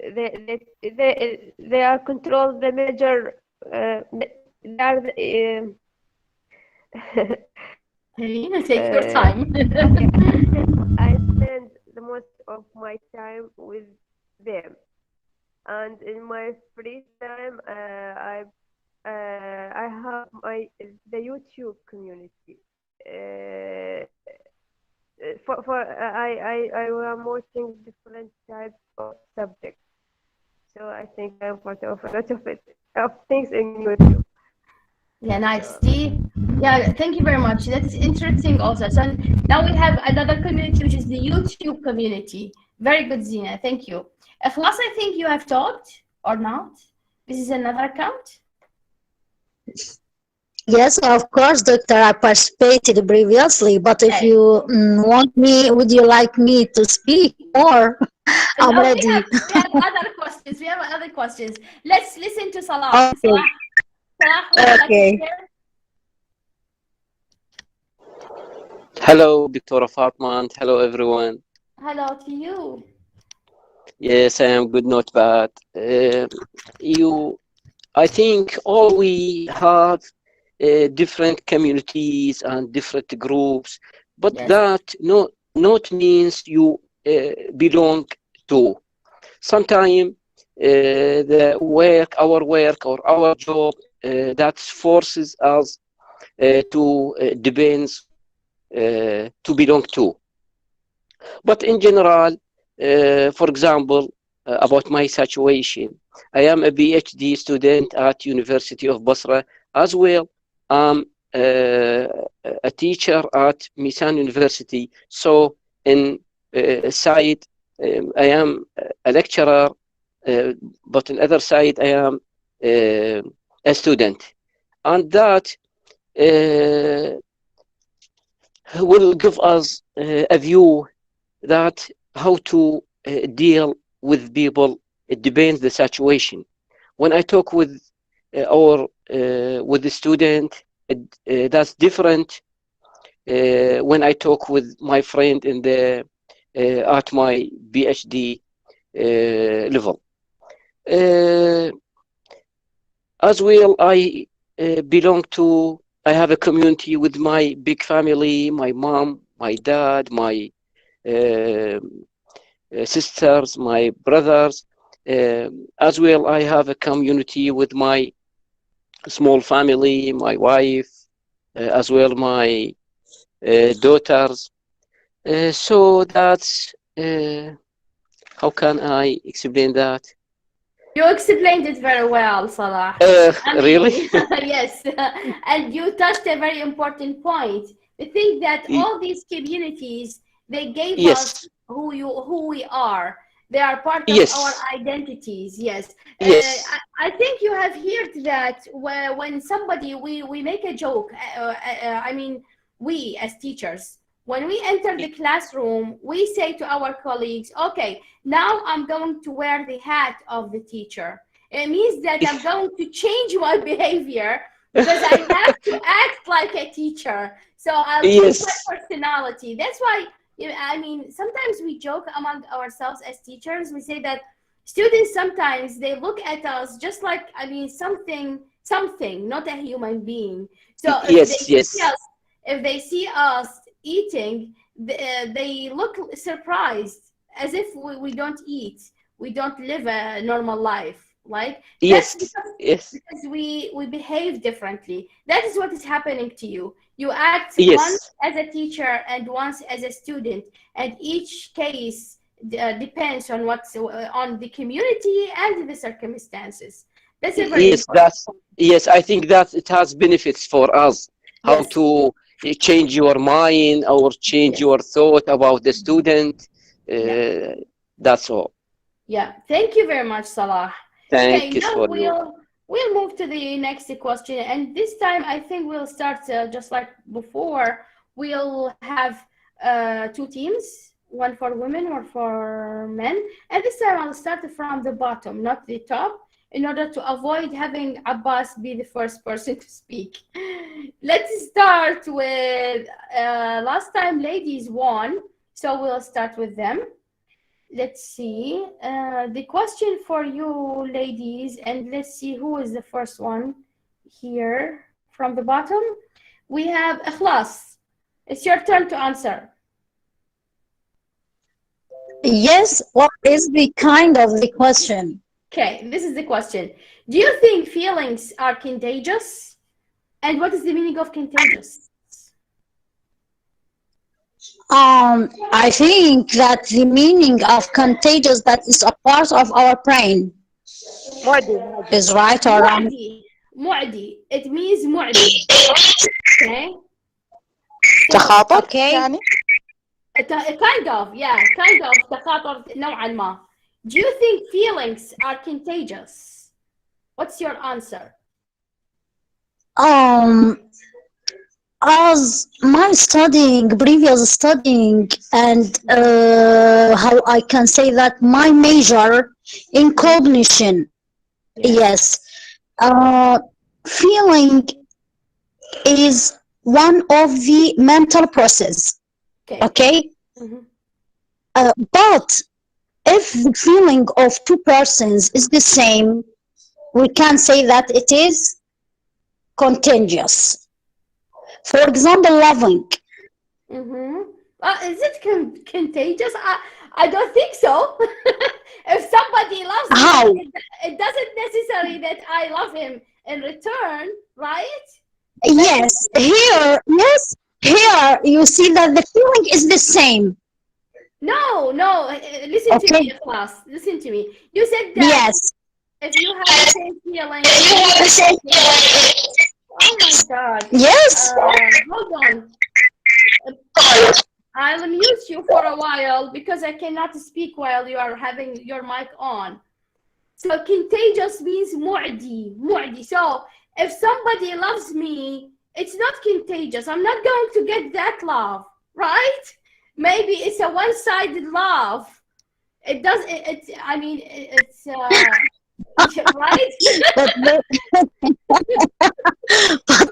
are control the major. They are Take your time. okay, I spend the most of my time with them, and in my free time, I have the YouTube community. Uh, I am watching different types of subjects, so I think I'm part of a lot of things in YouTube. Yeah, nice. See? Yeah, thank you very much. That's interesting also. So now we have another community, which is the YouTube community. Very good, Zina. Thank you. Ikhlas, I think you have talked or not? This is another account? Yes, of course, doctor. I participated previously, but if you want me, would you like me to speak more? I'm No, ready. we have other questions. We have other questions. Let's listen to Salah. Okay. Salah, would you like to Okay. share? Hello, Dr. Fatman. Hello, everyone. Hello to you. Yes, I am good, not bad. I think all we have different communities and different groups, but Yes. that not means you belong to. Sometimes the work, our work or our job, that forces us to depends to belong to. But in general, for example, about my situation, I am a PhD student at University of Basra as well. I'm a teacher at Misan University. So in side, I am a lecturer, but on the other side, I am a student. And that will give us a view that how to deal with people. It depends the situation. When I talk with or with the student, that's different. When I talk with my friend in the at my PhD level, as well, I belong to. I have a community with my big family, my mom, my dad, my sisters, my brothers. As well, I have a community with my small family, my wife, as well my daughters. So that's how can I explain that? You explained it very well, Salah. Really? Yes, and you touched a very important point. I think that all these communities, they gave us who we are. They are part of our identities. Yes. I think you have heard that when somebody we make a joke. I mean, we as teachers, when we enter the classroom, we say to our colleagues, okay, now I'm going to wear the hat of the teacher. It means that I'm going to change my behavior because I have to act like a teacher. So I'll change my personality. That's why, I mean, sometimes we joke among ourselves as teachers. We say that students sometimes they look at us just like, I mean, something, not a human being. So if they see us eating, they look surprised as if we don't eat. we don't live a normal life. Like Yes, that's yes, because we behave differently. That is what is happening to you. You act once yes, as a teacher and once as a student, and each case depends on what's on the community and the circumstances. That's a very yes. important. Yes. I think that it has benefits for us. How Yes, to change your mind or change yes, your thought about the student. yeah, That's all. yeah. Thank you very much, Salah. Okay, Thank you now for you. we'll move to the next question, and this time I think we'll start just like before. We'll have two teams, one for women or for men, and this time I'll start from the bottom, not the top, in order to avoid having Abbas be the first person to speak. Let's start with last time ladies won, so we'll start with them. Let's see. The question for you, ladies, and let's see who is the first one here from the bottom. We have Ikhlas. It's your turn to answer. Yes, what is the kind of the question? Okay, this is the question. Do you think feelings are contagious? And what is the meaning of contagious? I think that the meaning of contagious, that is a part of our brain, is right or wrong. معدي. معدي. It means معدي. Okay. تخاطر Okay. يعني Kind of, yeah, kind of تخاطر نوعا ما. Do you think feelings are contagious? What's your answer? As my previous studying, and how I can say that my major in cognition, yes, feeling is one of the mental process. Okay. But if the feeling of two persons is the same, we can say that it is contagious. For example, loving. Is it contagious? I don't think so. If somebody loves me, it doesn't necessarily that I love him in return, right? Yes, here you see that the feeling is the same. No, listen to me, class. Listen to me. You said that Yes. if you have the same feeling. Oh my God. Yes. Hold on. I'll mute you for a while because I cannot speak while you are having your mic on. So contagious means معدي. So if somebody loves me, it's not contagious. I'm not going to get that love, right? Maybe it's a one-sided love. It does. I mean, it's right. But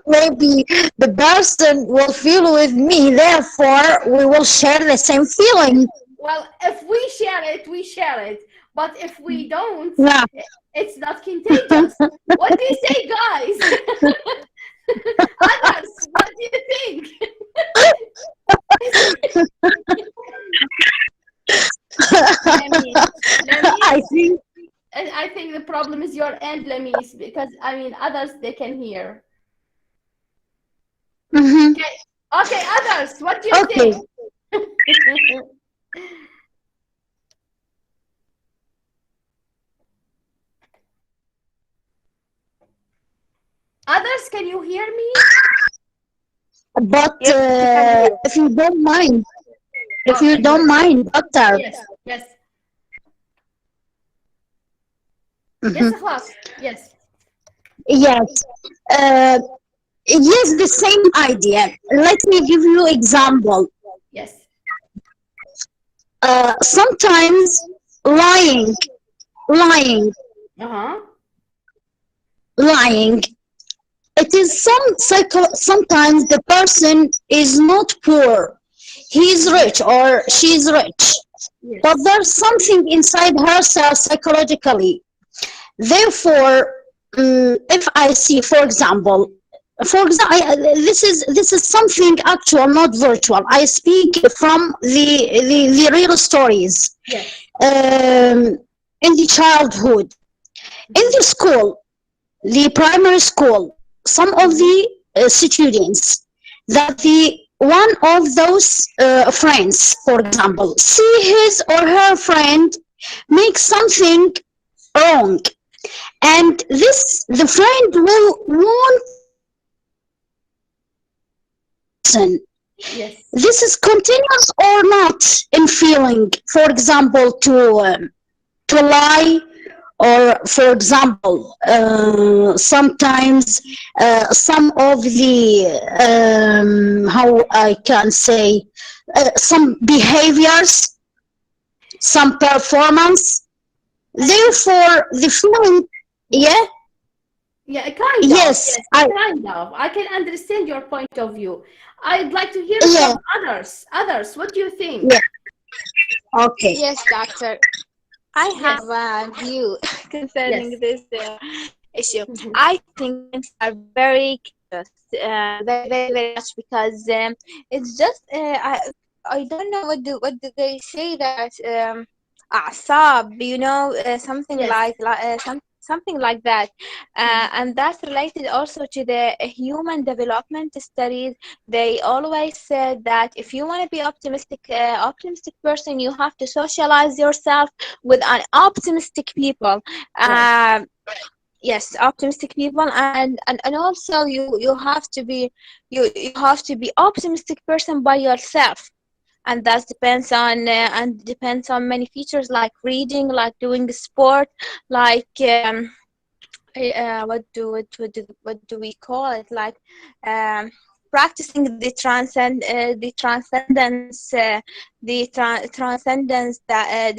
maybe the person will feel with me. Therefore, we will share the same feeling. Well, if we share it, we share it. But if we don't, it's not contagious. What do you say, guys? Others, what do you think? I think the problem is your end, Lamis, because I mean others they can hear. Okay, others, what do you think? Others, can you hear me? But if you don't mind, doctor. Yes. Yes, class. Yes. Yes. Yes, the same idea. Let me give you example. Yes. Sometimes lying. It is sometimes the person is not poor. He's rich or she's rich. Yes. But there's something inside herself psychologically. Therefore, if I see, for example, this is something actual, not virtual. I speak from the real stories. Yes. in the childhood. In the school, the primary school, some of the students that the one of those friends, for example, see his or her friend make something wrong, and this the friend will want listen. Yes. This is continuous or not in feeling, for example, to lie, or for example, sometimes some of the how I can say some behaviors, some performance. Therefore, the feeling, yeah, Yeah, kind of. yes, Yes, kind of. I can understand your point of view. I'd like to hear yeah, from others. Others, what do you think? yeah, okay. Yes, doctor. I Yes. have a view concerning Yes. this issue. I think parents are very curious, very much, because it's just I don't know what do they say that أعصاب, something Yes. something like that, and that's related also to the human development studies. They always said that if you want to be optimistic person, you have to socialize yourself with an optimistic people. Right. Yes, optimistic people, and also you have to be you have to be optimistic person by yourself, and that depends on many features like reading, like doing sport, like what do we call it, like practicing the transcendence the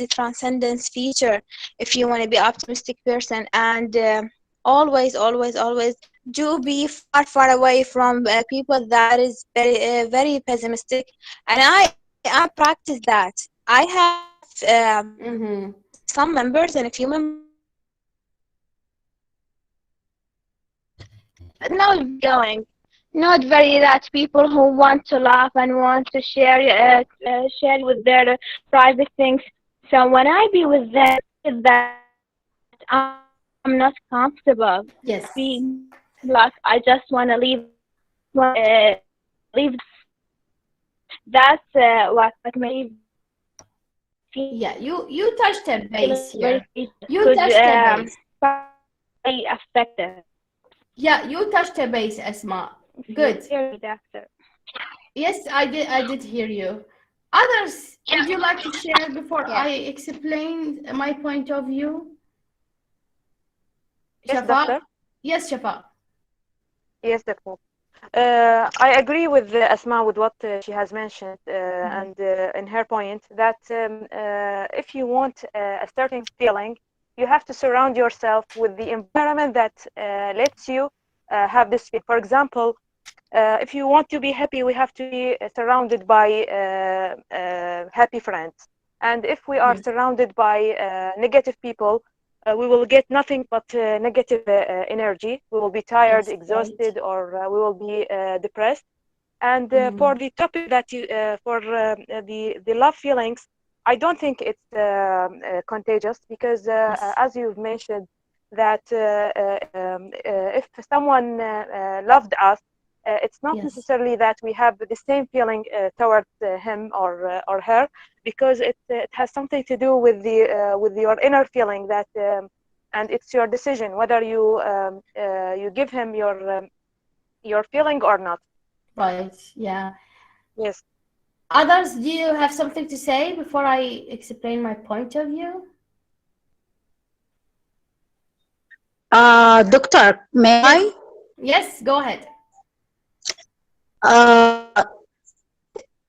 transcendence feature, if you want to be optimistic person. And always do be far away from people that is very pessimistic. And I practice that. I have some members and a few members not going, not very that people who want to laugh and want to share with their private things. So when I be with them, that I'm not comfortable Yes. being like I just want to leave. That's what made Yeah, you touched a base very here. You could touched a base. very effective. Yeah, you touched a base, Asma. Good. Hear me, doctor. Yes, I did hear you. Others, would you like to share before I explain my point of view? Yes, Shafa? doctor. Yes, Shafa. Yes, doctor. I agree with Asma with what she has mentioned, and in her point that if you want a certain feeling, you have to surround yourself with the environment that lets you have this feeling. For example, if you want to be happy, we have to be surrounded by happy friends. And if we are surrounded by negative people, we will get nothing but negative energy. We will be tired, Yes, exhausted, right. or we will be depressed. And for the topic that you, for the love feelings, I don't think it's contagious because, as you've mentioned, that if someone loved us, it's not Yes. necessarily that we have the same feeling towards him or her, because it has something to do with your inner feeling that, and it's your decision whether you give him your feeling or not. Right. Yeah. Yes. Others, do you have something to say before I explain my point of view? Doctor, may I? Yes, go ahead. Uh,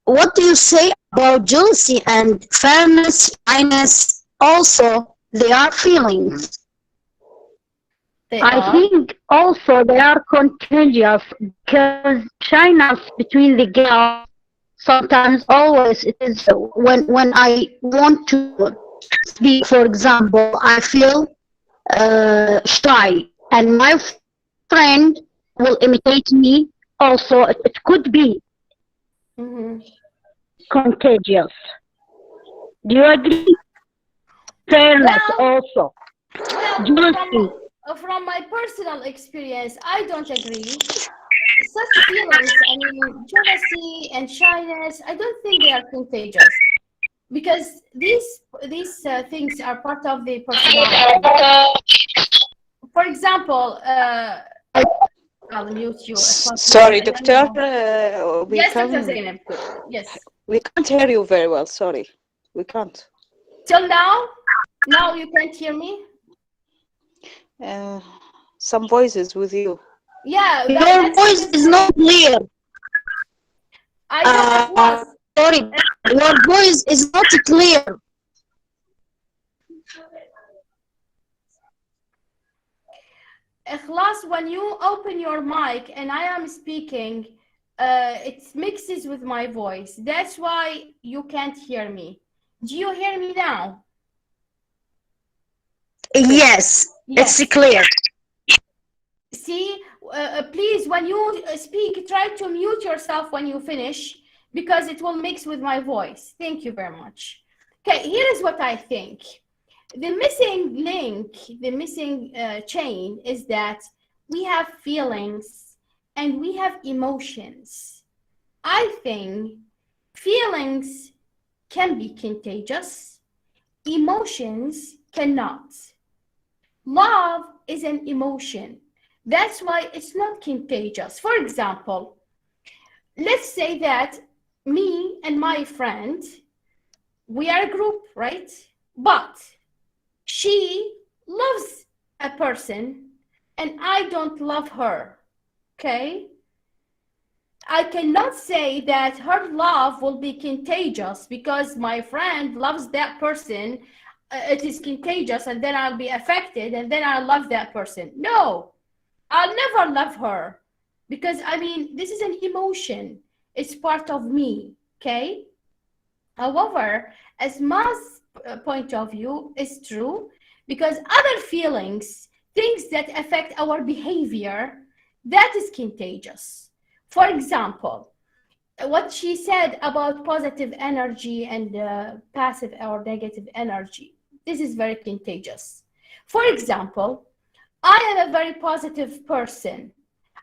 what do you say about jealousy and fairness, shyness? Also, they are feelings. I think also they are contagious because shyness between the girls sometimes always it is when I want to speak, for example, I feel shy, and my friend will imitate me. Also, it could be contagious. Do you agree? fairness Well, also. well, Jealousy. from my personal experience, I don't agree. Such feelings, I mean, jealousy and shyness, I don't think they are contagious because these things are part of the personality. For example, I'll mute you if possible. Sorry, I don't doctor. know. Yes, Dr. Zainab. Yes. We can't hear you very well. Sorry, we can't. Till now? Now you can't hear me? Some voices with you. Yeah, Your voice is not clear. I don't know. Sorry, your voice is not clear. Ikhlas, when you open your mic and I am speaking, it mixes with my voice. That's why you can't hear me. Do you hear me now? Yes, Yes. it's clear. See, please, when you speak, try to mute yourself when you finish because it will mix with my voice. Thank you very much. Okay, here is what I think. The missing link, the missing chain is that we have feelings and we have emotions. I think feelings can be contagious, emotions cannot. Love is an emotion. That's why it's not contagious. For example, let's say that me and my friend, we are a group, right? But she loves a person and I don't love her, okay? I cannot say that her love will be contagious because my friend loves that person. It is contagious and then I'll be affected and then I'll love that person. No, I'll never love her because, I mean, this is an emotion. It's part of me, okay? However, as Ma's point of view is true because other feelings, things that affect our behavior, that is contagious. For example, what she said about positive energy and passive or negative energy, this is very contagious. For example, I am a very positive person.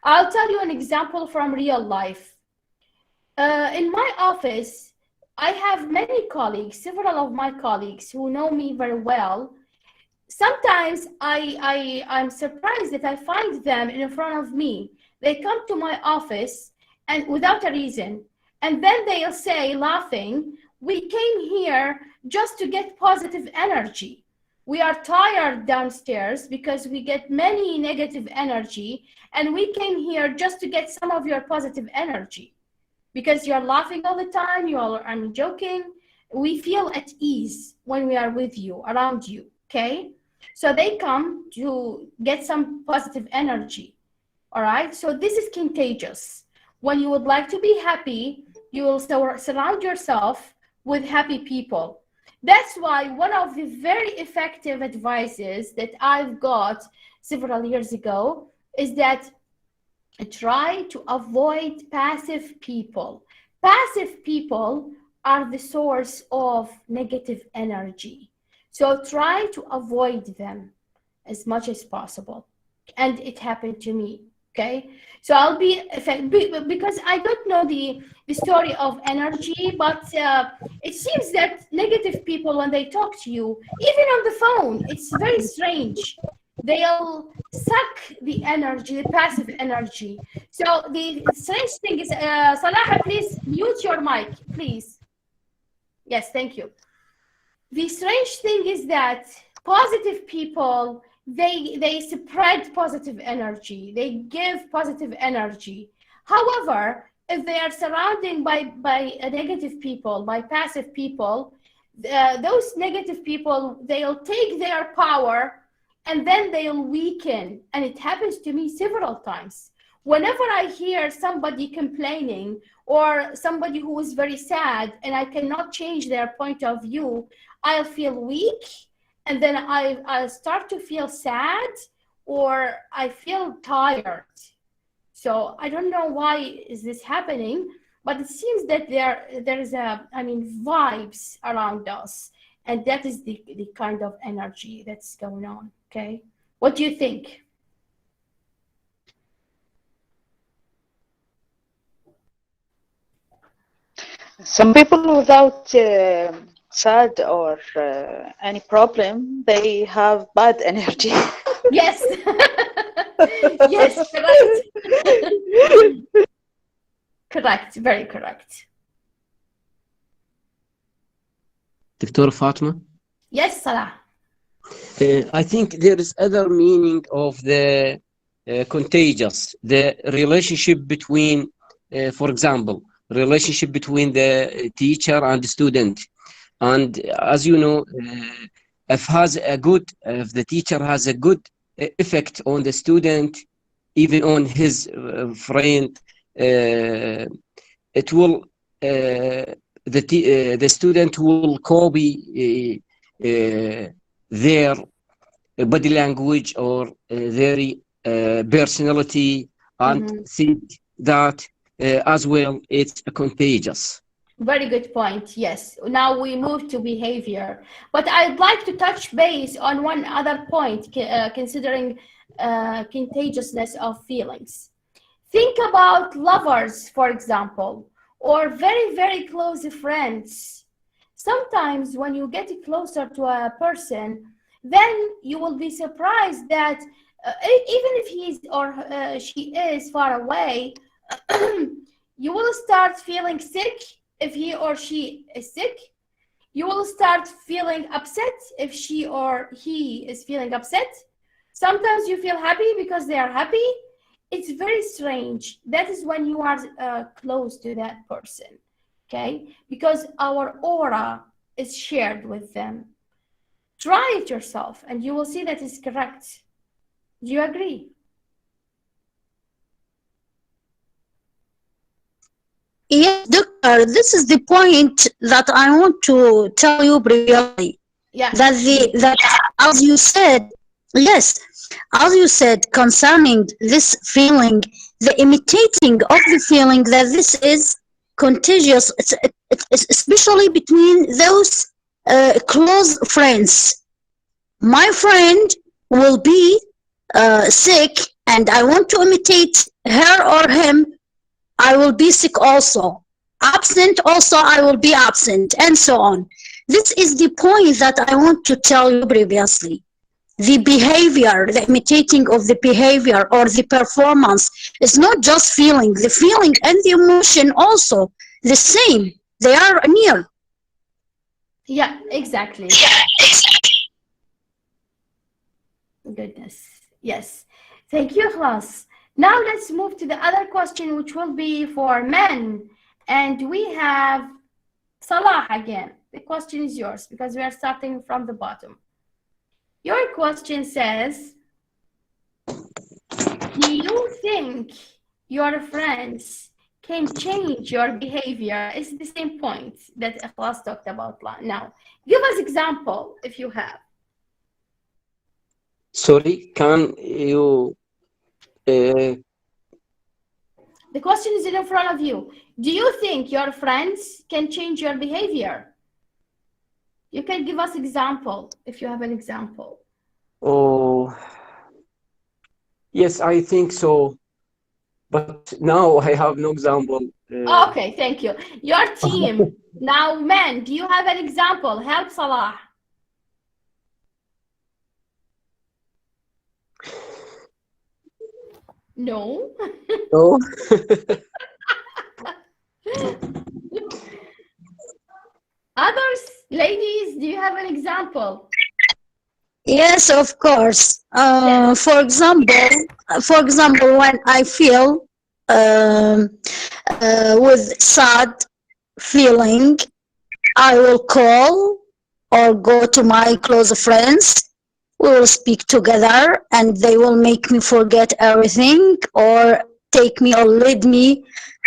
I'll tell you an example from real life. In my office, I have many colleagues, several of my colleagues who know me very well. Sometimes I'm surprised that I find them in front of me. They come to my office and without a reason. And then they'll say, laughing, we came here just to get positive energy. We are tired downstairs because we get many negative energy, and we came here just to get some of your positive energy. Because you're laughing all the time, I'm joking. We feel at ease when we are with you, around you, okay? So they come to get some positive energy, all right? So this is contagious. When you would like to be happy, you will surround yourself with happy people. That's why one of the very effective advices that I've got several years ago is that try to avoid passive people. Passive people are the source of negative energy. So try to avoid them as much as possible. And it happened to me, okay? So I'll be, because I don't know the story of energy, but it seems that negative people, when they talk to you, even on the phone, it's very strange. They'll suck the energy, the passive energy. So the strange thing is, Salaha, please mute your mic, please. Yes, thank you. The strange thing is that positive people, they spread positive energy. They give positive energy. However, if they are surrounded by negative people, by passive people, those negative people, they'll take their power and then they'll weaken. And it happens to me several times. Whenever I hear somebody complaining or somebody who is very sad and I cannot change their point of view, I'll feel weak, and then I'll start to feel sad or I feel tired. So I don't know why is this happening, but it seems that there's vibes around us. And that is the kind of energy that's going on, okay? What do you think? Some people without sad or any problem, they have bad energy. Yes. Yes, correct. Correct, very correct. Dr. Fatima? Yes, Salah. I think there is other meaning of the contagious, the relationship between, for example, relationship between the teacher and the student. And as you know, if the teacher has a good effect on the student, even on his friend, it will the student will copy their body language or their personality and think that as well it's contagious. Very good point. Yes. Now we move to behavior, but I'd like to touch base on one other point, considering contagiousness of feelings. Think about lovers, for example, or very, very close friends. Sometimes when you get closer to a person, then you will be surprised that even if he's or she is far away, you will start feeling sick if he or she is sick. You will start feeling upset if she or he is feeling upset. Sometimes you feel happy because they are happy. It's very strange. That is when you are close to that person, okay? Because our aura is shared with them. Try it yourself and you will see that it's correct. Do you agree? Yes, doctor, this is the point that I want to tell you previously. Yeah. That as you said, yes, as you said concerning this feeling, the imitating of the feeling that this is contagious, it's especially between those close friends. My friend will be sick and I want to imitate her or him, I will be sick also. Absent also, I will be absent, and so on. This is the point that I want to tell you previously. The behavior, the imitating of the behavior or the performance is not just feeling. The feeling and the emotion also the same. They are near. Yeah, exactly. Goodness. Yes. Thank you, Khlas. Now let's move to the other question, which will be for men. And we have Salah again. The question is yours because we are starting from the bottom. Your question says, do you think your friends can change your behavior? It's the same point that Ikhlas talked about now. Give us example if you have. Sorry, can you... The question is in front of you. Do you think your friends can change your behavior? You can give us example if you have an example. Oh, yes, I think so. But now I have no example. Okay, thank you. Your team. Now, men, do you have an example? Help Salah. No. No. Others, ladies, do you have an example? Yes, of course. For example, when I feel with sad feeling, I will call or go to my close friends. We will speak together and they will make me forget everything or take me or lead me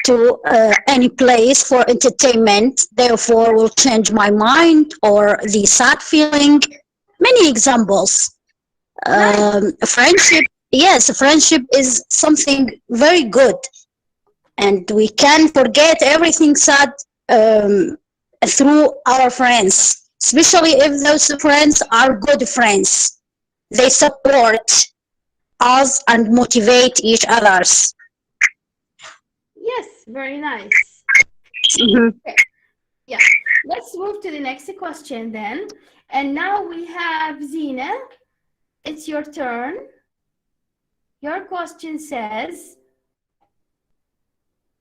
to any place for entertainment. Therefore, will change my mind or the sad feeling. Many examples. Friendship, yes, friendship is something very good. And we can forget everything sad through our friends. especially if those friends are good friends. They support us and motivate each others. Yes, very nice. Okay. Yeah, let's move to the next question then. And now we have Zina. It's your turn. Your question says,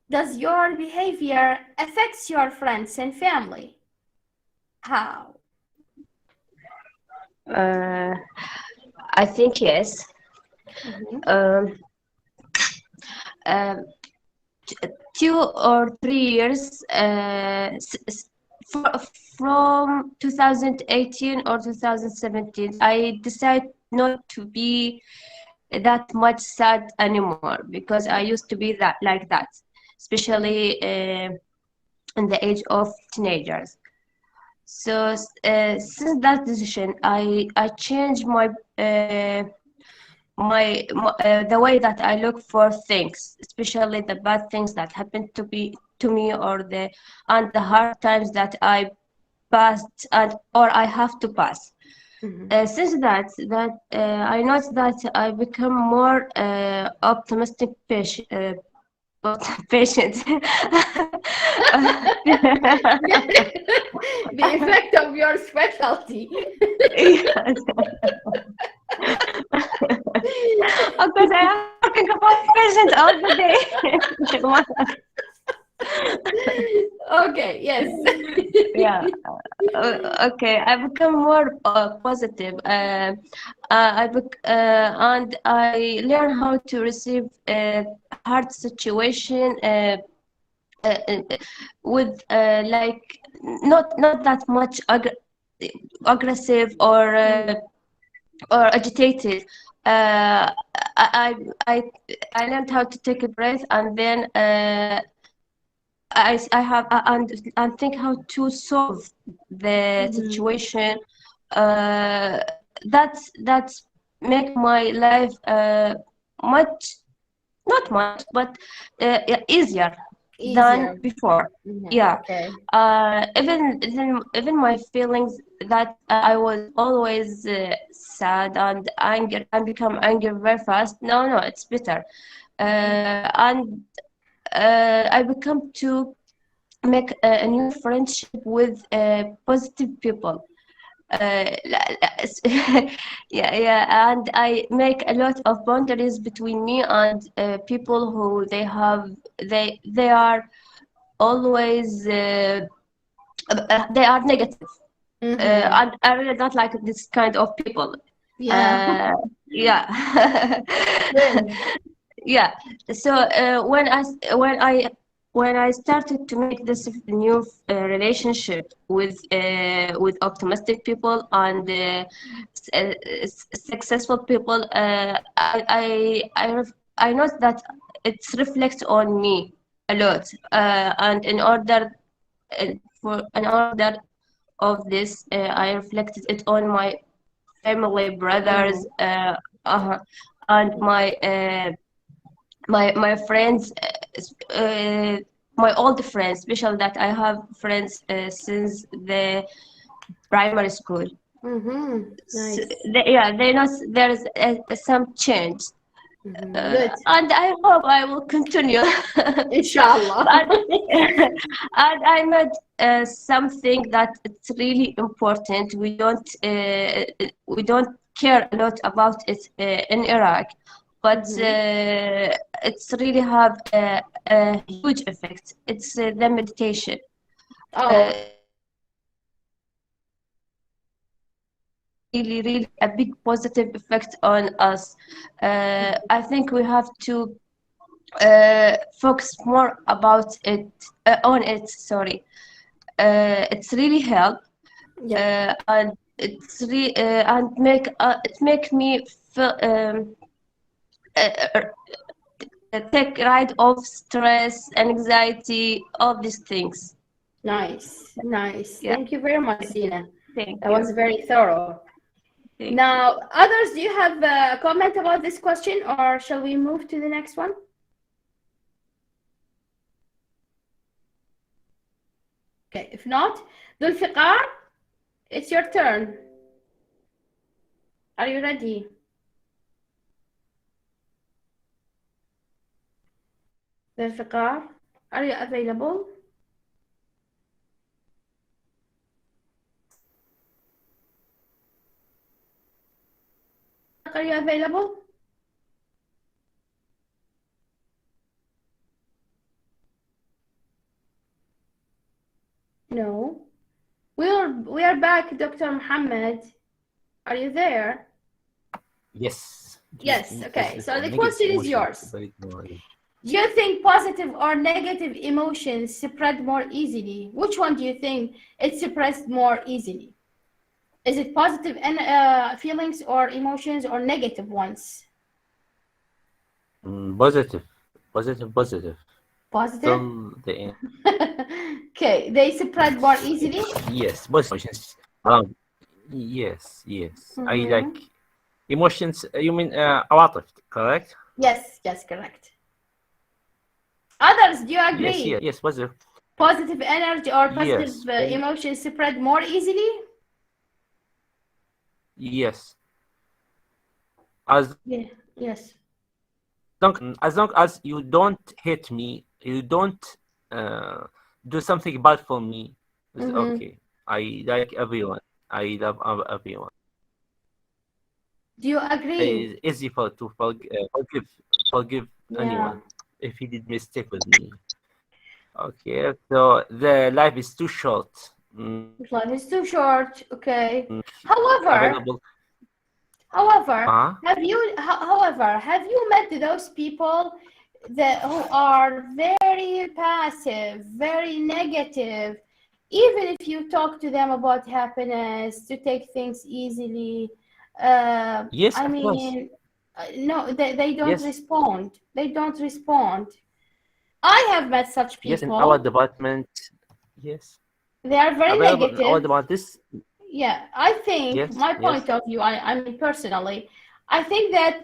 does your behavior affects your friends and family? How? I think yes. Um, um, 2 or 3 years from 2018 or 2017, I decided not to be that much sad anymore because I used to be that like that, especially in the age of teenagers. So since that decision, I changed the way that I look for things, especially the bad things that happened to me, or the hard times that I passed or I have to pass. Since that I noticed that I become more optimistic, patient. The effect of your specialty. Because I am talking about patient all the day. Okay, yes. Yeah. Okay, I become more positive. And I learn how to receive hard situation with like not that much aggressive or agitated. I learned how to take a breath, and then I have and think how to solve the situation. That's make my life much, not much, but yeah, easier than before. Yeah. Okay. Even my feelings that I was always sad and angry and become angry very fast. No, it's better. And I become to make a new friendship with positive people. Yeah, and I make a lot of boundaries between me and people who they are always they are negative. And I really don't like this kind of people. Yeah. Yeah. Good. Yeah. So when I started to make this new relationship with optimistic people and successful people, I noticed that it reflects on me a lot. And in order of this, I reflected it on my family, brothers, and my friends, my old friends, especially that I have friends since the primary school. Nice. They know there's some change. Good. And I hope I will continue. Inshallah. And I made something that it's really important. We don't care a lot about it in Iraq, but it's really have a huge effect. It's the meditation. Really a big positive effect on us. I think we have to focus more about it on it. Sorry, it's really help, and it's and make me feel take right off stress, anxiety, all these things. Nice. Yeah. Thank you very much, Zina. Thank That you. was very thorough. Now, others, do you have a comment about this question, or shall we move to the next one? Okay, if not, Dhulfiqar, It's your turn. Are you ready? Zulfiqar, are you available? Are you available? No. We are back, Dr. Muhammad. Are you there? Yes. Yes. Okay. So the Negative question is emotions yours. spread more. Do you think positive or negative emotions spread more easily? Which one do you think it spreads more easily? Is it positive feelings or emotions or negative ones? Positive. Positive. Positive? Till the end. Okay. They spread more easily? Yes, positive emotions. Yes. I like emotions. You mean عواطف, correct? Yes, correct. Others, do you agree? Yes, positive. Positive energy or positive Yes. emotions spread more easily? Yes. As Yes. long as you don't hate me, you don't do something bad for me, it's okay. I like everyone. I love everyone. Do you agree? It's easy to forgive anyone if he did mistake with me. Okay, so the life is too short. Life is too short. Okay. However, Available. have you met those people who are very passive, very negative? Even if you talk to them about happiness, to take things easily, Yes, I of course. mean, no, they don't Yes. respond. They don't respond. I have met such people. Yes, in our department. Yes. They are very Available in our negative. department. Yeah, I think Yes, my point of view, I mean personally, I think that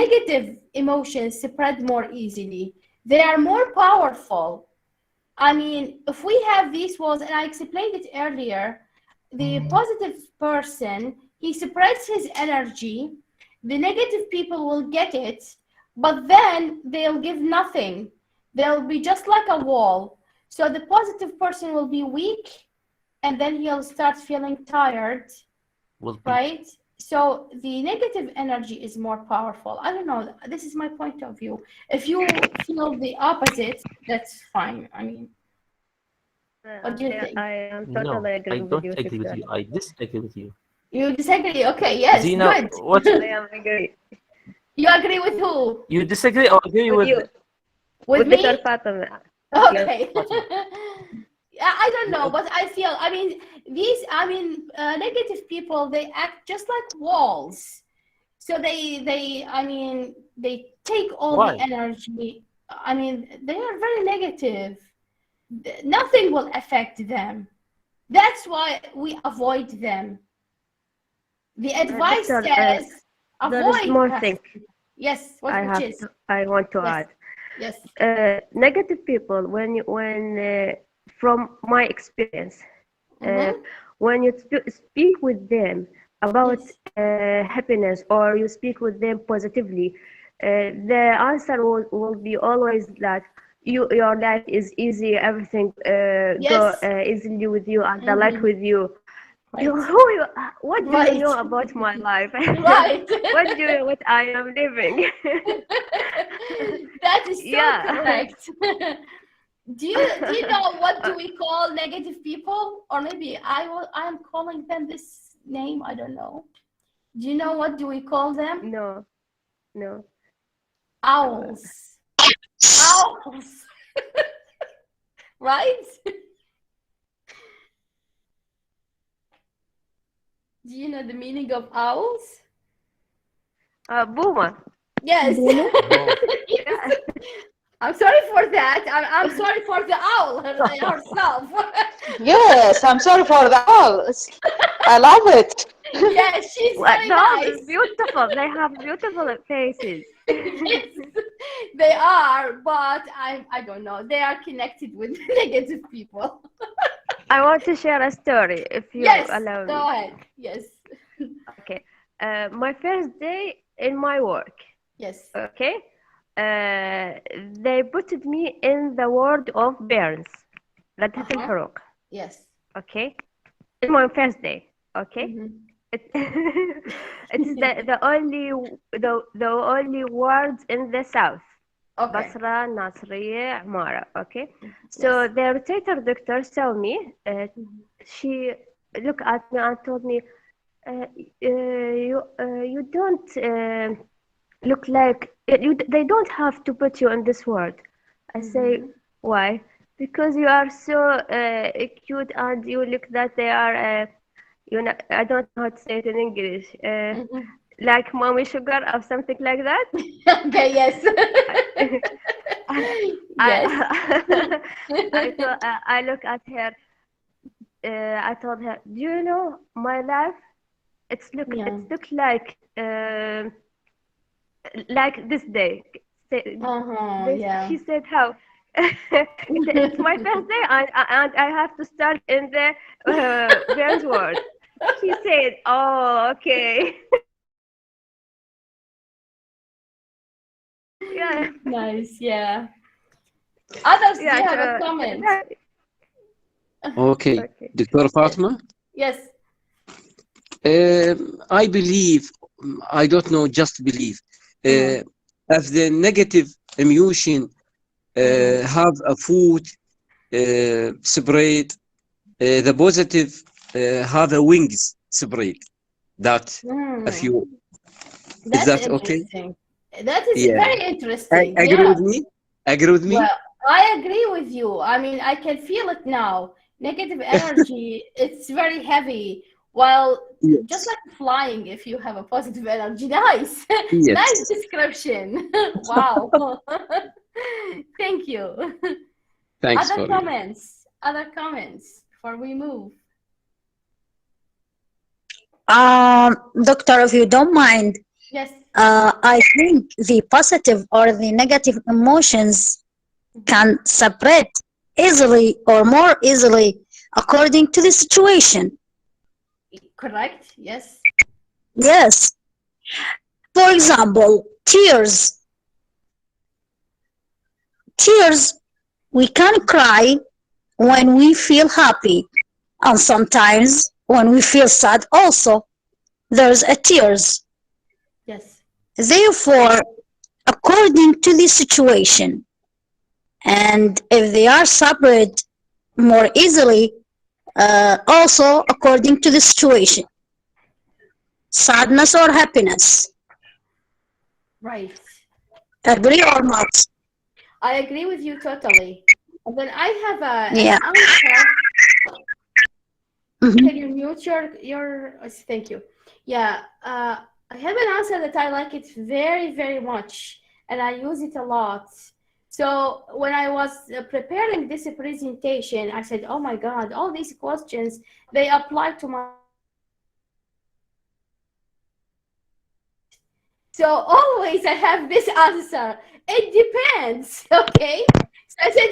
negative emotions spread more easily. They are more powerful. I mean, if we have these walls, and I explained it earlier, the positive person, he spreads his energy. The negative people will get it, but then they'll give nothing. They'll be just like a wall. So the positive person will be weak, and then he'll start feeling tired, right? So the negative energy is more powerful. I don't know. This is my point of view. If you feel the opposite, that's fine. I mean, what do you think? I am No, totally I agree with don't you, agree with sister. you. I disagree with you. You disagree? Okay, yes, Zina, good. what? I am agree. You agree with who? You disagree or agree With with? you. With Dr. me? Fatima. Okay. I don't know, but I feel, I mean, negative people, they act just like walls. So they take all Why? the energy. I mean, they are very negative. Nothing will affect them. That's why we avoid them. The advice Doctor, says there is avoid more passive. thing Yes, I want to add. Yes. Negative people, from my experience, when you speak with them about happiness, or you speak with them positively, the answer will be always that your life is easy, everything go easily with you, and the life with you. What do you know about my life? Right. What I am living? That is so correct. Do you know what do we call negative people? Or maybe I am calling them this name, I don't know. Do you know what do we call them? No. Owls. Owls. Right? Do you know the meaning of owls? Boomer. Yes. Yes. I'm sorry for that. I'm sorry for the owl herself. Yes, I'm sorry for the owl. I love it. Yes, she's very The owl nice. is beautiful. They have beautiful faces. Yes, they are, but I don't know. They are connected with negative people. I want to share a story, if you Yes, allow go me. ahead. Yes. Okay. My first day in my work. Yes. Okay. They put me in the ward of burns. ردة الحروق. Yes. Okay. In my first day. Okay. It, it is the only wards in the south. Okay. Basra, Nasriya, Amara. Okay. So the rotator doctor saw me. She looked at me and told me, you don't look like they don't have to put you in this ward. I say, why? Because you are so cute and you look that they are I don't know how to say it in English, like mommy sugar or something like that. Okay, yes. I look at her. I told her, do you know my life? It's look like this day. She said, how? It's my first day and I have to start in the Burns ward. She said, oh, okay. Yeah. Nice, yeah. Others, do you have a comment? Okay, Dr. Fatma. Yes. I believe, I don't know, just believe, if the negative emotion have a food separate, the positive have a wings separate. That if you That's is that okay? interesting. That is Yeah. very interesting. Agree Yeah. with me? Agree with me? Well, I agree with you. I mean, I can feel it now. Negative energy, it's very heavy. While just like flying, if you have a positive energy. Nice. Yes. Nice description. Wow. Thank you. Thanks Other for you. comments? Other comments before we move? Doctor, if you don't mind, Yes. I think the positive or the negative emotions can separate easily or more easily according to the situation. Correct. Yes. Yes. For example, tears. Tears, we can cry when we feel happy, and sometimes when we feel sad also, there's a tears. Yes. Therefore, according to the situation, and if they are separate more easily, also according to the situation, sadness or happiness. Right. Agree or not? I agree with you totally. And then I have an Yeah. answer. Can you mute your thank you. Yeah, I have an answer that I like it very, very much, and I use it a lot. So when I was preparing this presentation, I said, oh my God, all these questions, they apply to my. So always I have this answer. It depends, okay? So I said,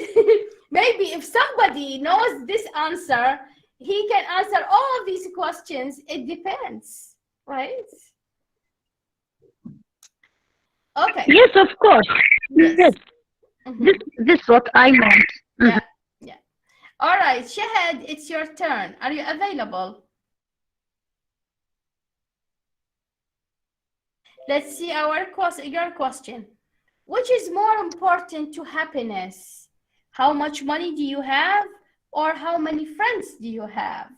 maybe if somebody knows this answer, he can answer all of these questions. It depends, right? Okay. Yes, of course. Yes. This is what I meant. Yeah, yeah. All right, Shahad, it's your turn. Are you available? Let's see your question. Which is more important to happiness? How much money do you have, or how many friends do you have?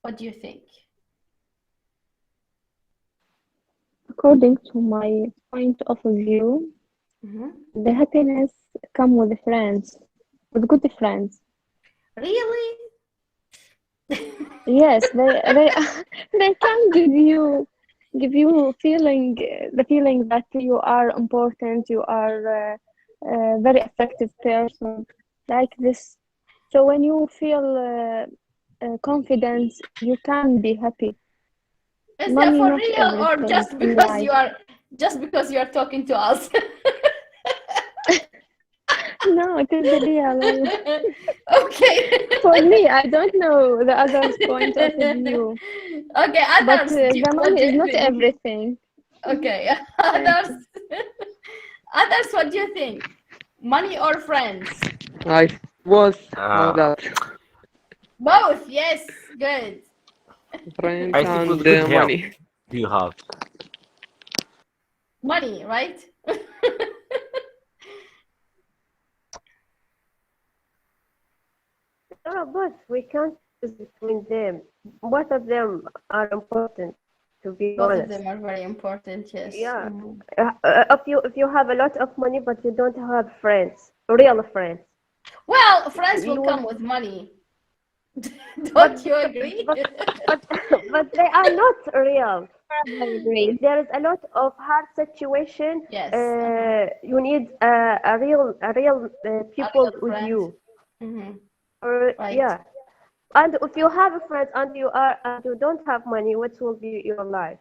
What do you think? According to my point of view, the happiness come with friends, with good friends. Really? Yes, they can give you the feeling that you are important, you are a very effective person, like this. So when you feel confidence, you can be happy. Is that Money for not real, or everything just in because life. you are just because you're talking to us. No, it is real. Okay. For me, I don't know the other's point of view, Okay, but others, the what money do is you not think? everything. Okay, Thank others, you. others, what do you think? Money or friends? I was about Uh, that. Both, yes, good. Friends I think with and good health money. you have. Money, right? Both. We can't choose between them. Both of them are important, to be Both of honest. them are very important, yes. Yeah. Mhm. If you have a lot of money but you don't have friends, real friends, Well, friends will you come will. with money. But Don't you agree? but but but they are not real. I agree. There is a lot of hard situation. Yes, You need a real a people real with friend. you. Hmm. Right. Yeah. And if you have a friend and you don't have money, what will be your life?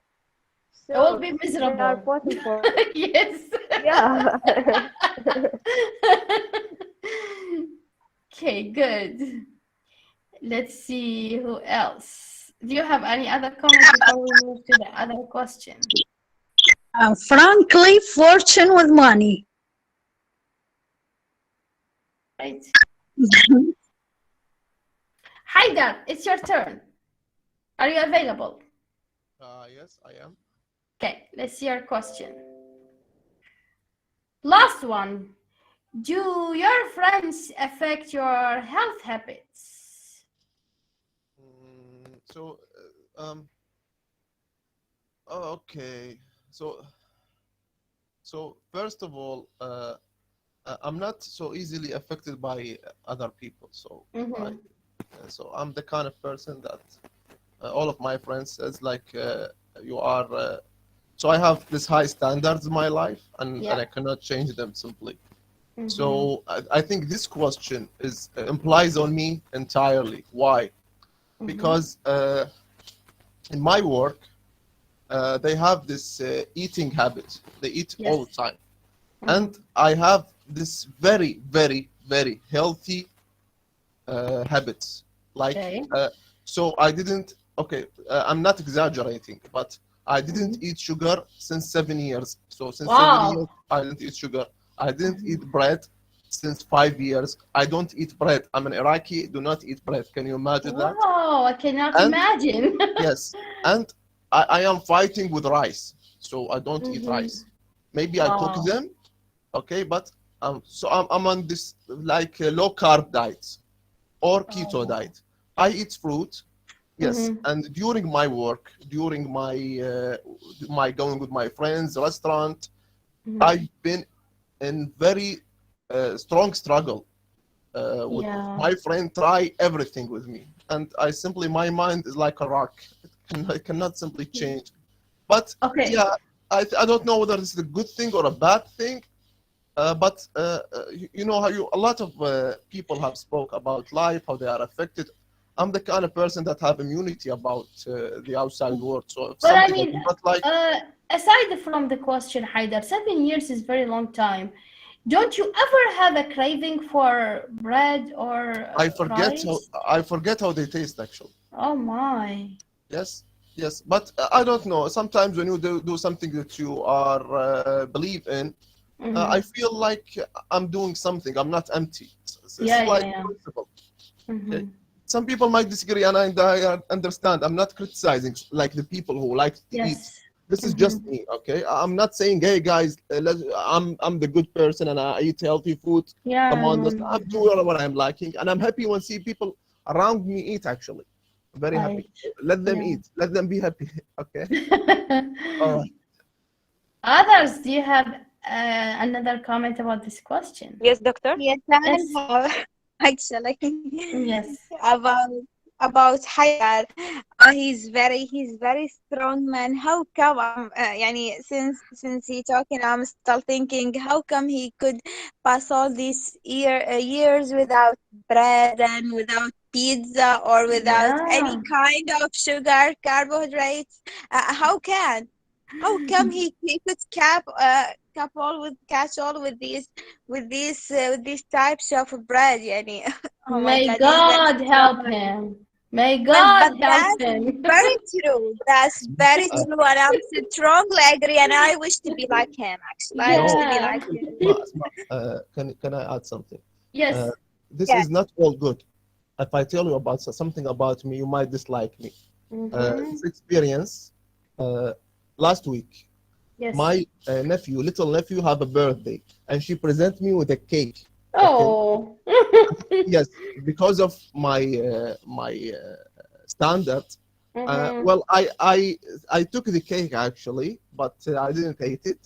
It will So be they are miserable. both important. Yes. Yeah. Okay, good. Let's see who else. Do you have any other comments before we move to the other question? Frankly, fortune with money. Right. Haidar, it's your turn. Are you available? Yes, I am. Okay, let's see your question. Last one. Do your friends affect your health habits? So, okay. So first of all, I'm not so easily affected by other people. So Mhm. so I'm the kind of person that all of my friends says like you are. So I have this high standards in my life, and Yeah. I cannot change them simply. Mhm. So I think this question is implies on me entirely. Why? Mhm. Because in my work, they have this eating habit. They eat Yes. all the time, Mhm. and I have this very, very, very healthy habits. Like, Okay. so I didn't. Okay, I'm not exaggerating, but I didn't Mhm. eat sugar since 7 years. So since 7 years, Wow. I didn't eat sugar. I didn't eat bread since 5 years. I don't eat bread. I'm an Iraqi. Do not eat bread. Can you imagine that? Wow, I cannot And imagine. yes, and I am fighting with rice, so I don't eat Mhm. rice. Maybe I cook Wow. them, okay, but so I'm on this like low carb diet or keto Oh. diet. I eat fruit, yes, Mhm. and during my work, during my going with my friends restaurant, Mhm. I've been in very strong struggle with Yeah. my friend try everything with me, and I simply my mind is like a rock. It cannot simply change. But Okay. yeah, I don't know whether this is a good thing or a bad thing. But you know how a lot of people have spoke about life, how they are affected. I'm the kind of person that have immunity about the outside world. So if But I something I mean, do not like, aside from the question, Haidar, 7 years is very long time. Don't you ever have a craving for bread or rice? I forget how they taste actually. Oh my. Yes, yes, but I don't know. Sometimes when you do something that you are believe in, I Mhm. feel like I'm doing something. I'm not empty. It's Yeah, like yeah, yeah. principle. Okay. Mhm. Some people might disagree, and I understand. I'm not criticizing like the people who like to eat. Yes. This is just Mhm. me, okay? I'm not saying, hey guys, I'm the good person and I eat healthy food. Come Yeah. on, I'm doing what I'm liking, and I'm happy when see people around me eat. Actually, I'm very happy. Right. Let them Yeah. eat. Let them be happy. Okay. All right. Others, do you have another comment about this question? Yes, doctor. Yes, I Yes. have actually Yes. about Haidar. He's very strong man. How come يعني since he talking, I'm still thinking how come he could pass all these years without bread and without pizza or without any Yeah. kind of sugar carbohydrates. How can? How come he could catch all with these types of bread, yani? Oh my May God, he's very God strong. help him. May But God help that's him. very true. That's very Uh, true, and I'm strongly agree. And I wish to be like him. Actually, I wish no, to be Yeah. like him. Asma, can I add something? Yes. This Yes. is not all good. If I tell you about something about me, you might dislike me. Mm-hmm. This experience last week, Yes. my little nephew, have a birthday, and she present me with a cake. Okay. Oh. Yes, because of my standard. Mm-hmm. Well, I took the cake actually, but I didn't eat it.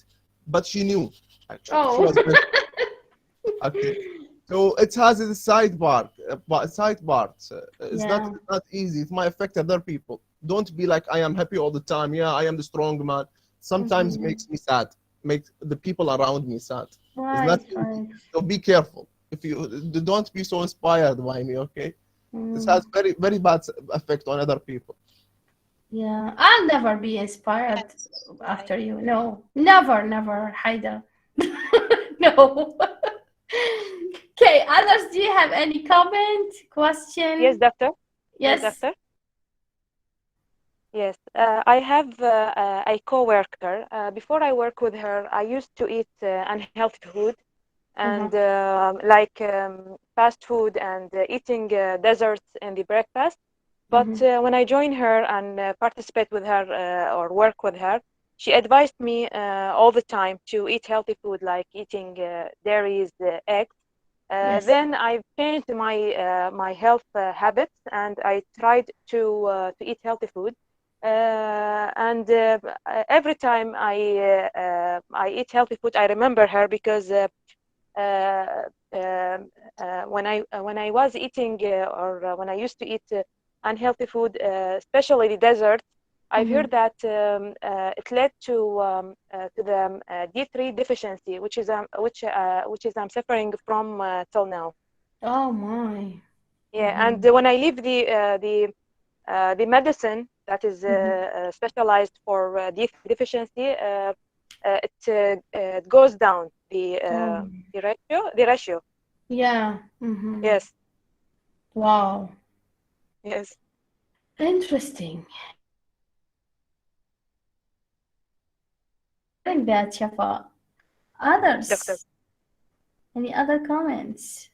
But she knew actually. She Oh. was very okay. So it has a side parts. It's Yeah. not easy. It might affect other people. Don't be like I am happy all the time. Yeah, I am the strong man. Sometimes Mm-hmm. makes me sad. Makes the people around me sad. It's not Right, easy. right. So be careful. If you don't be so inspired by me, okay? This has Mm. very bad effect on other people. Yeah. I'll never be inspired after you. No. Never, never, Haida. No. Okay, others, do you have any comment, question? Yes, doctor. Yes, Yes. doctor. Yes, I have a coworker. Before I work with her, I used to eat unhealthy food and like fast food and eating desserts in the breakfast. But when I join her and participate with her or work with her, she advised me all the time to eat healthy food, like eating dairies, eggs. Yes. Then I've changed my health habits and I tried to eat healthy food. And every time I eat healthy food, I remember her because uh, when I was eating or when I used to eat unhealthy food, especially the desserts, I've heard that it led to the D3 deficiency, which is I'm suffering from till now. Oh my. Yeah, and Mhm. when I leave the medicine that is specialized for deficiency, it goes down Oh. the ratio. Yeah. Mm-hmm. Yes, Wow. yes, Interesting. Hearing that, Shafa. doctor. Others? Any other comments?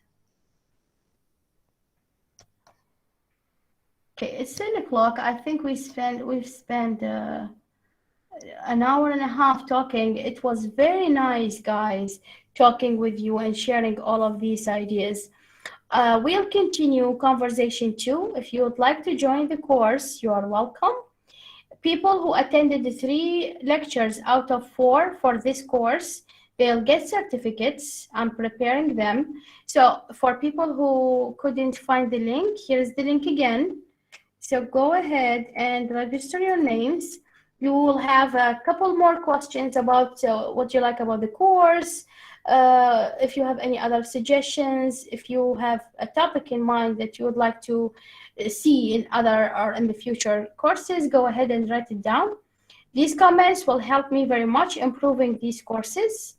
Okay, it's 10 o'clock. I think we've spent an hour and a half talking. It was very nice, guys, talking with you and sharing all of these ideas. We'll continue conversation 2. If you would like to join the course, you are welcome. People who attended the 3 lectures out of 4 for this course, they'll get certificates. I'm preparing them. So for people who couldn't find the link, here's the link again. So go ahead and register your names. You will have a couple more questions about what you like about the course. If you have any other suggestions, if you have a topic in mind that you would like to see in other or in the future courses, go ahead and write it down. These comments will help me very much improving these courses.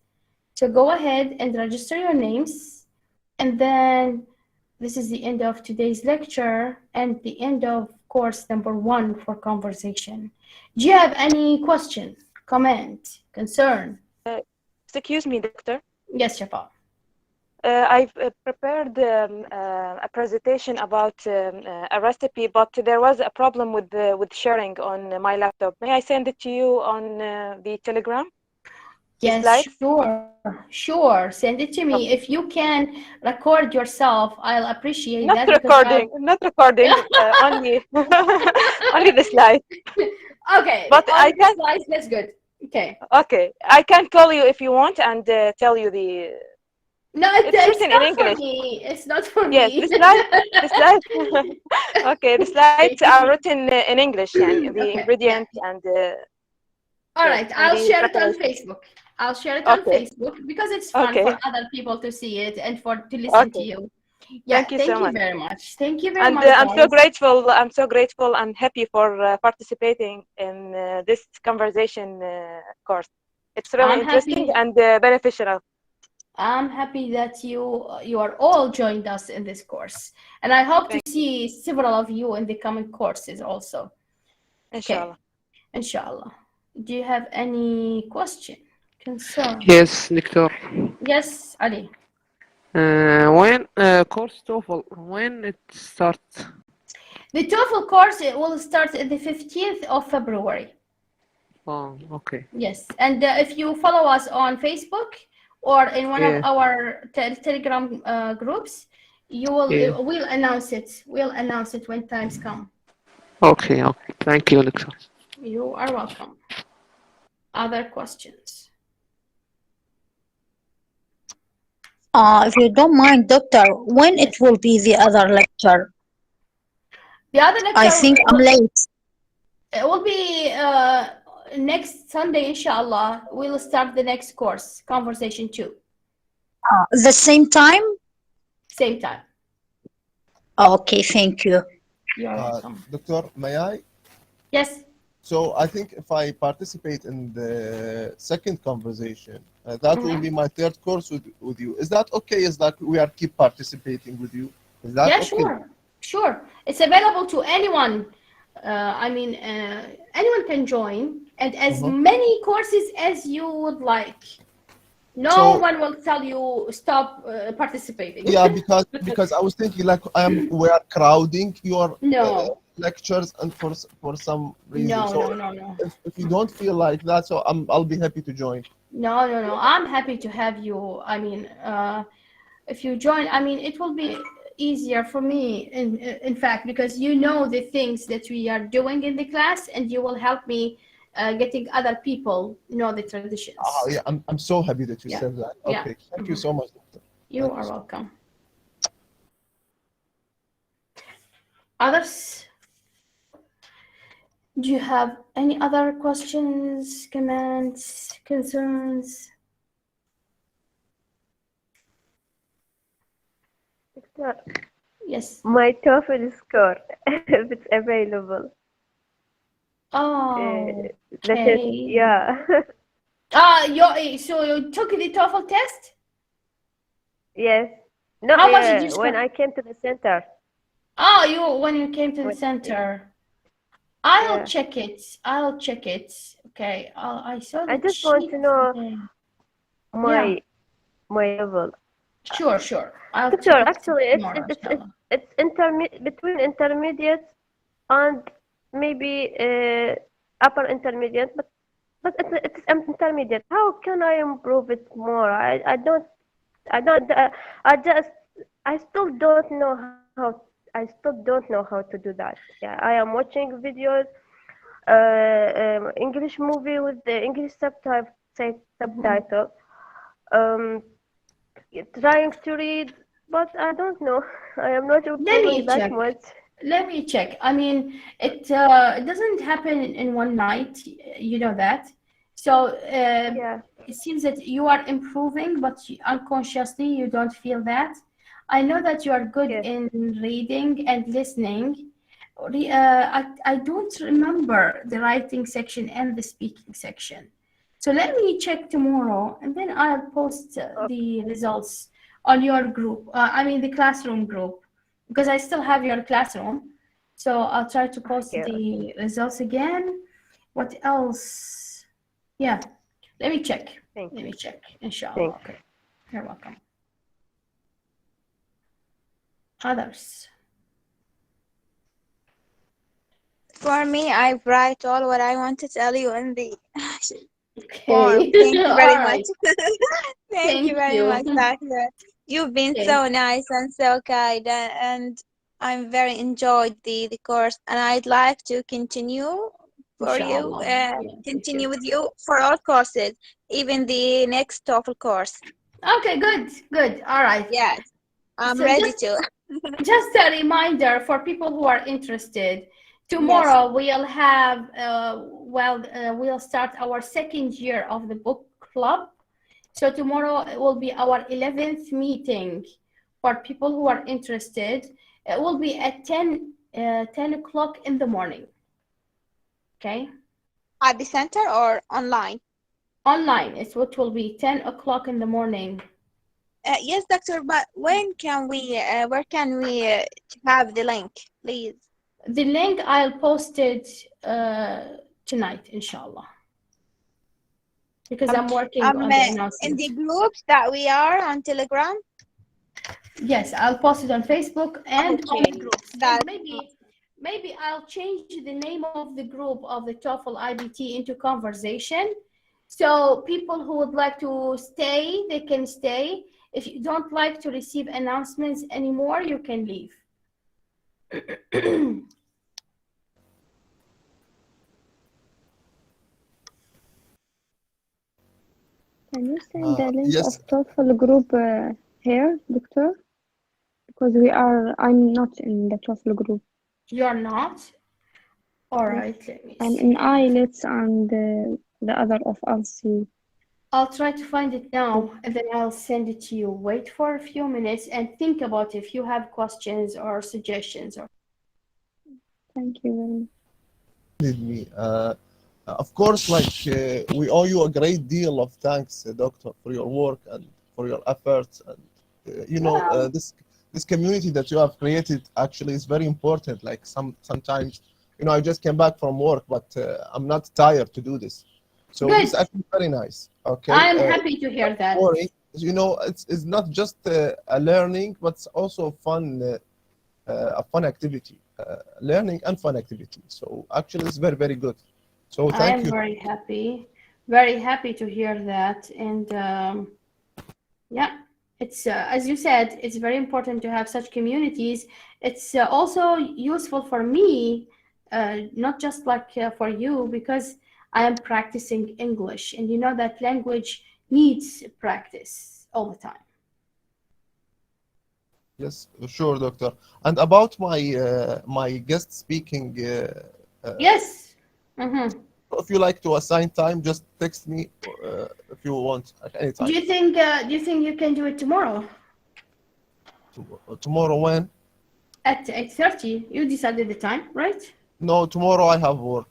So go ahead and register your names. And then this is the end of today's lecture and the end of course number 1 for conversation. Do you have any question, comment, concern? Excuse me, doctor. Yes, Shafa. I've prepared a presentation about a recipe, but there was a problem with sharing on my laptop. May I send it to you on the Telegram? The Yes, slides? sure. Send it to me. If you can record yourself, I'll appreciate Not that because recording, only only the slide. Okay, But only I the can. slides, that's good. Okay. Okay, I can call you if you want and tell you the. No, It's it's written in not for English. me. It's not for Yes, me. the slides. Okay, the slides are written in English, and the Okay, yeah. ingredients and All yes, right, and I'll the share it on preparation. Facebook. I'll share it on Okay, Facebook because it's fun for okay, other people to see it and for to listen to okay, you. Yeah, Thank you so much. very much. Thank you very And much, I'm so guys. grateful. I'm so grateful and happy for participating in this conversation course. It's really I'm interesting happy. and beneficial. I'm happy that you are all joined us in this course, and I hope to see several of you in the coming courses also. Inshallah. Inshallah. Do you have any question, concern? Yes, Doctor. Yes, Ali. When course TOEFL, when it starts? The TOEFL course, it will start at the 15th of February. Oh, okay. Yes, and if you follow us on Facebook or in one of Yeah. our Telegram groups, you will Yeah. we'll announce it. We'll announce it when times come. Okay, okay. Thank you, Doctor. You are welcome. Other questions? If you don't mind, Doctor, when it will be the other lecture? The other lecture, I think I'm late. It will be next Sunday, inshallah. We'll start the next course, Conversation 2. The same time? Same time. Okay, thank you. You're welcome. Doctor, may I? Yes. So I think if I participate in the second conversation, that will be my third course with you. Is that okay? Is that we are keep participating with you? Is that Yeah, okay? sure. Sure. It's available to anyone. Anyone can join, and as many courses as you would like. No one will tell you stop participating. Yeah, because I was thinking like we are crowding your No. lectures, and for some reason. No, so no. If you don't feel like that, so I'll be happy to join. No. I'm happy to have you. If you join, it will be easier for me, in fact, because you know the things that we are doing in the class, and you will help me getting other people know the traditions. Oh, yeah, I'm so happy that you said that. Yeah. Okay, thank you so much, Doctor. You are welcome. Others? Do you have any other questions, comments, concerns? Doctor, Yes. my TOEFL score, if it's available. Oh, The test, yeah. So you took the TOEFL test? Yes. No, How much did you when score? I came to the center. Oh, when you came to the center. I'll Yeah. check it. Okay. I saw the I just want sheet to know today. my level. Sure. I'll Doctor, check it actually, tomorrow, inshallah. it's between intermediate and maybe upper intermediate, but it's intermediate. How can I improve it more? I still don't know how to do that. Yeah, I am watching videos, English movie with the English subtitle, trying to read, but I don't know. I am not improving that much. Let me check. It doesn't happen in one night. You know that. So it seems that you are improving, but unconsciously you don't feel that. I know that you are good in reading and listening. I don't remember the writing section and the speaking section. So let me check tomorrow, and then I'll post the results on your group. The classroom group, because I still have your classroom. So I'll try to post the results again. What else? Yeah, let me check. Inshallah. Okay. You're welcome. Others? For me, I write all what I want to tell you in the form. Thank you very All much. right. Thank you very much, Doctor. You've been so nice and so kind, and I'm very enjoyed the course, and I'd like to continue for you, continue with you for all courses, even the next TOEFL course. Okay, good. All right. Yes, I'm So ready to. Just a reminder for people who are interested. Tomorrow we'll have, we'll start our second year of the book club. So tomorrow it will be our 11th meeting for people who are interested. It will be at 10 o'clock in the morning. Okay. At the center or online? Online. It's what will be 10 o'clock in the morning. Yes, doctor, but when can we, where can we have the link, please? The link I'll post it tonight, inshallah. Because I'm working on the announcement. In the groups that we are on Telegram? Yes, I'll post it on Facebook and on the groups. That Maybe I'll change the name of the group of the TOEFL IBT into conversation. So people who would like to stay, they can stay. If you don't like to receive announcements anymore, you can leave. Can you send the link yes. of TOEFL group here, Doctor? Because I'm not in the TOEFL group. You're not? All right, let me I'm see. in IELTS and the other of LC. I'll try to find it now and then I'll send it to you. Wait for a few minutes and think about if you have questions or suggestions. Thank you very much. Me. Of course, like we owe you a great deal of thanks, Doctor, for your work and for your efforts. And you know, this community that you have created actually is very important. Like sometimes, you know, I just came back from work, but I'm not tired to do this. So Good. this is actually very nice. Okay. I'm happy to hear that. You know, it's not just a learning, but it's also a fun activity. Learning and fun activity. So actually, it's very, very good. So thank you. I'm very happy to hear that. And yeah, it's as you said, it's very important to have such communities. It's also useful for me, not just like for you, because I am practicing English, and you know that language needs practice all the time. Yes, sure, Doctor. And about my guest speaking. Yes. If you like to assign time, just text me if you want at any time. Do you think you can do it tomorrow? Tomorrow when? At 8:30. You decided the time, right? No, tomorrow I have work.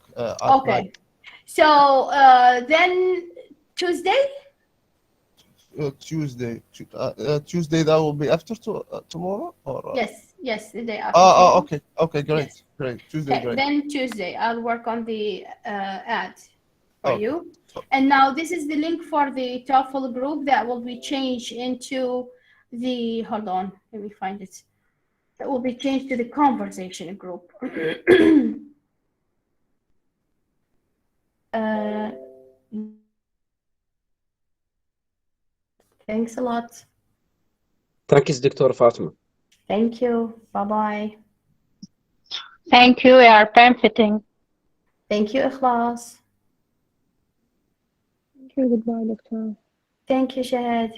Okay. Night. So then Tuesday? Tuesday. Tuesday, that will be after tomorrow? Or, Yes, the day after. Okay, great. Yes. Great. Tuesday, Okay, great. then Tuesday, I'll work on the ad for you. And now this is the link for the TOEFL group that will be changed into the, hold on, let me find it. That will be changed to the conversation group. Thanks a lot. Thank you, Dr. Fatima. Thank you. Bye-bye. Thank you. We are benefiting. Thank you, Ikhlas. Thank you. Goodbye, Doctor. Thank you, Shahad.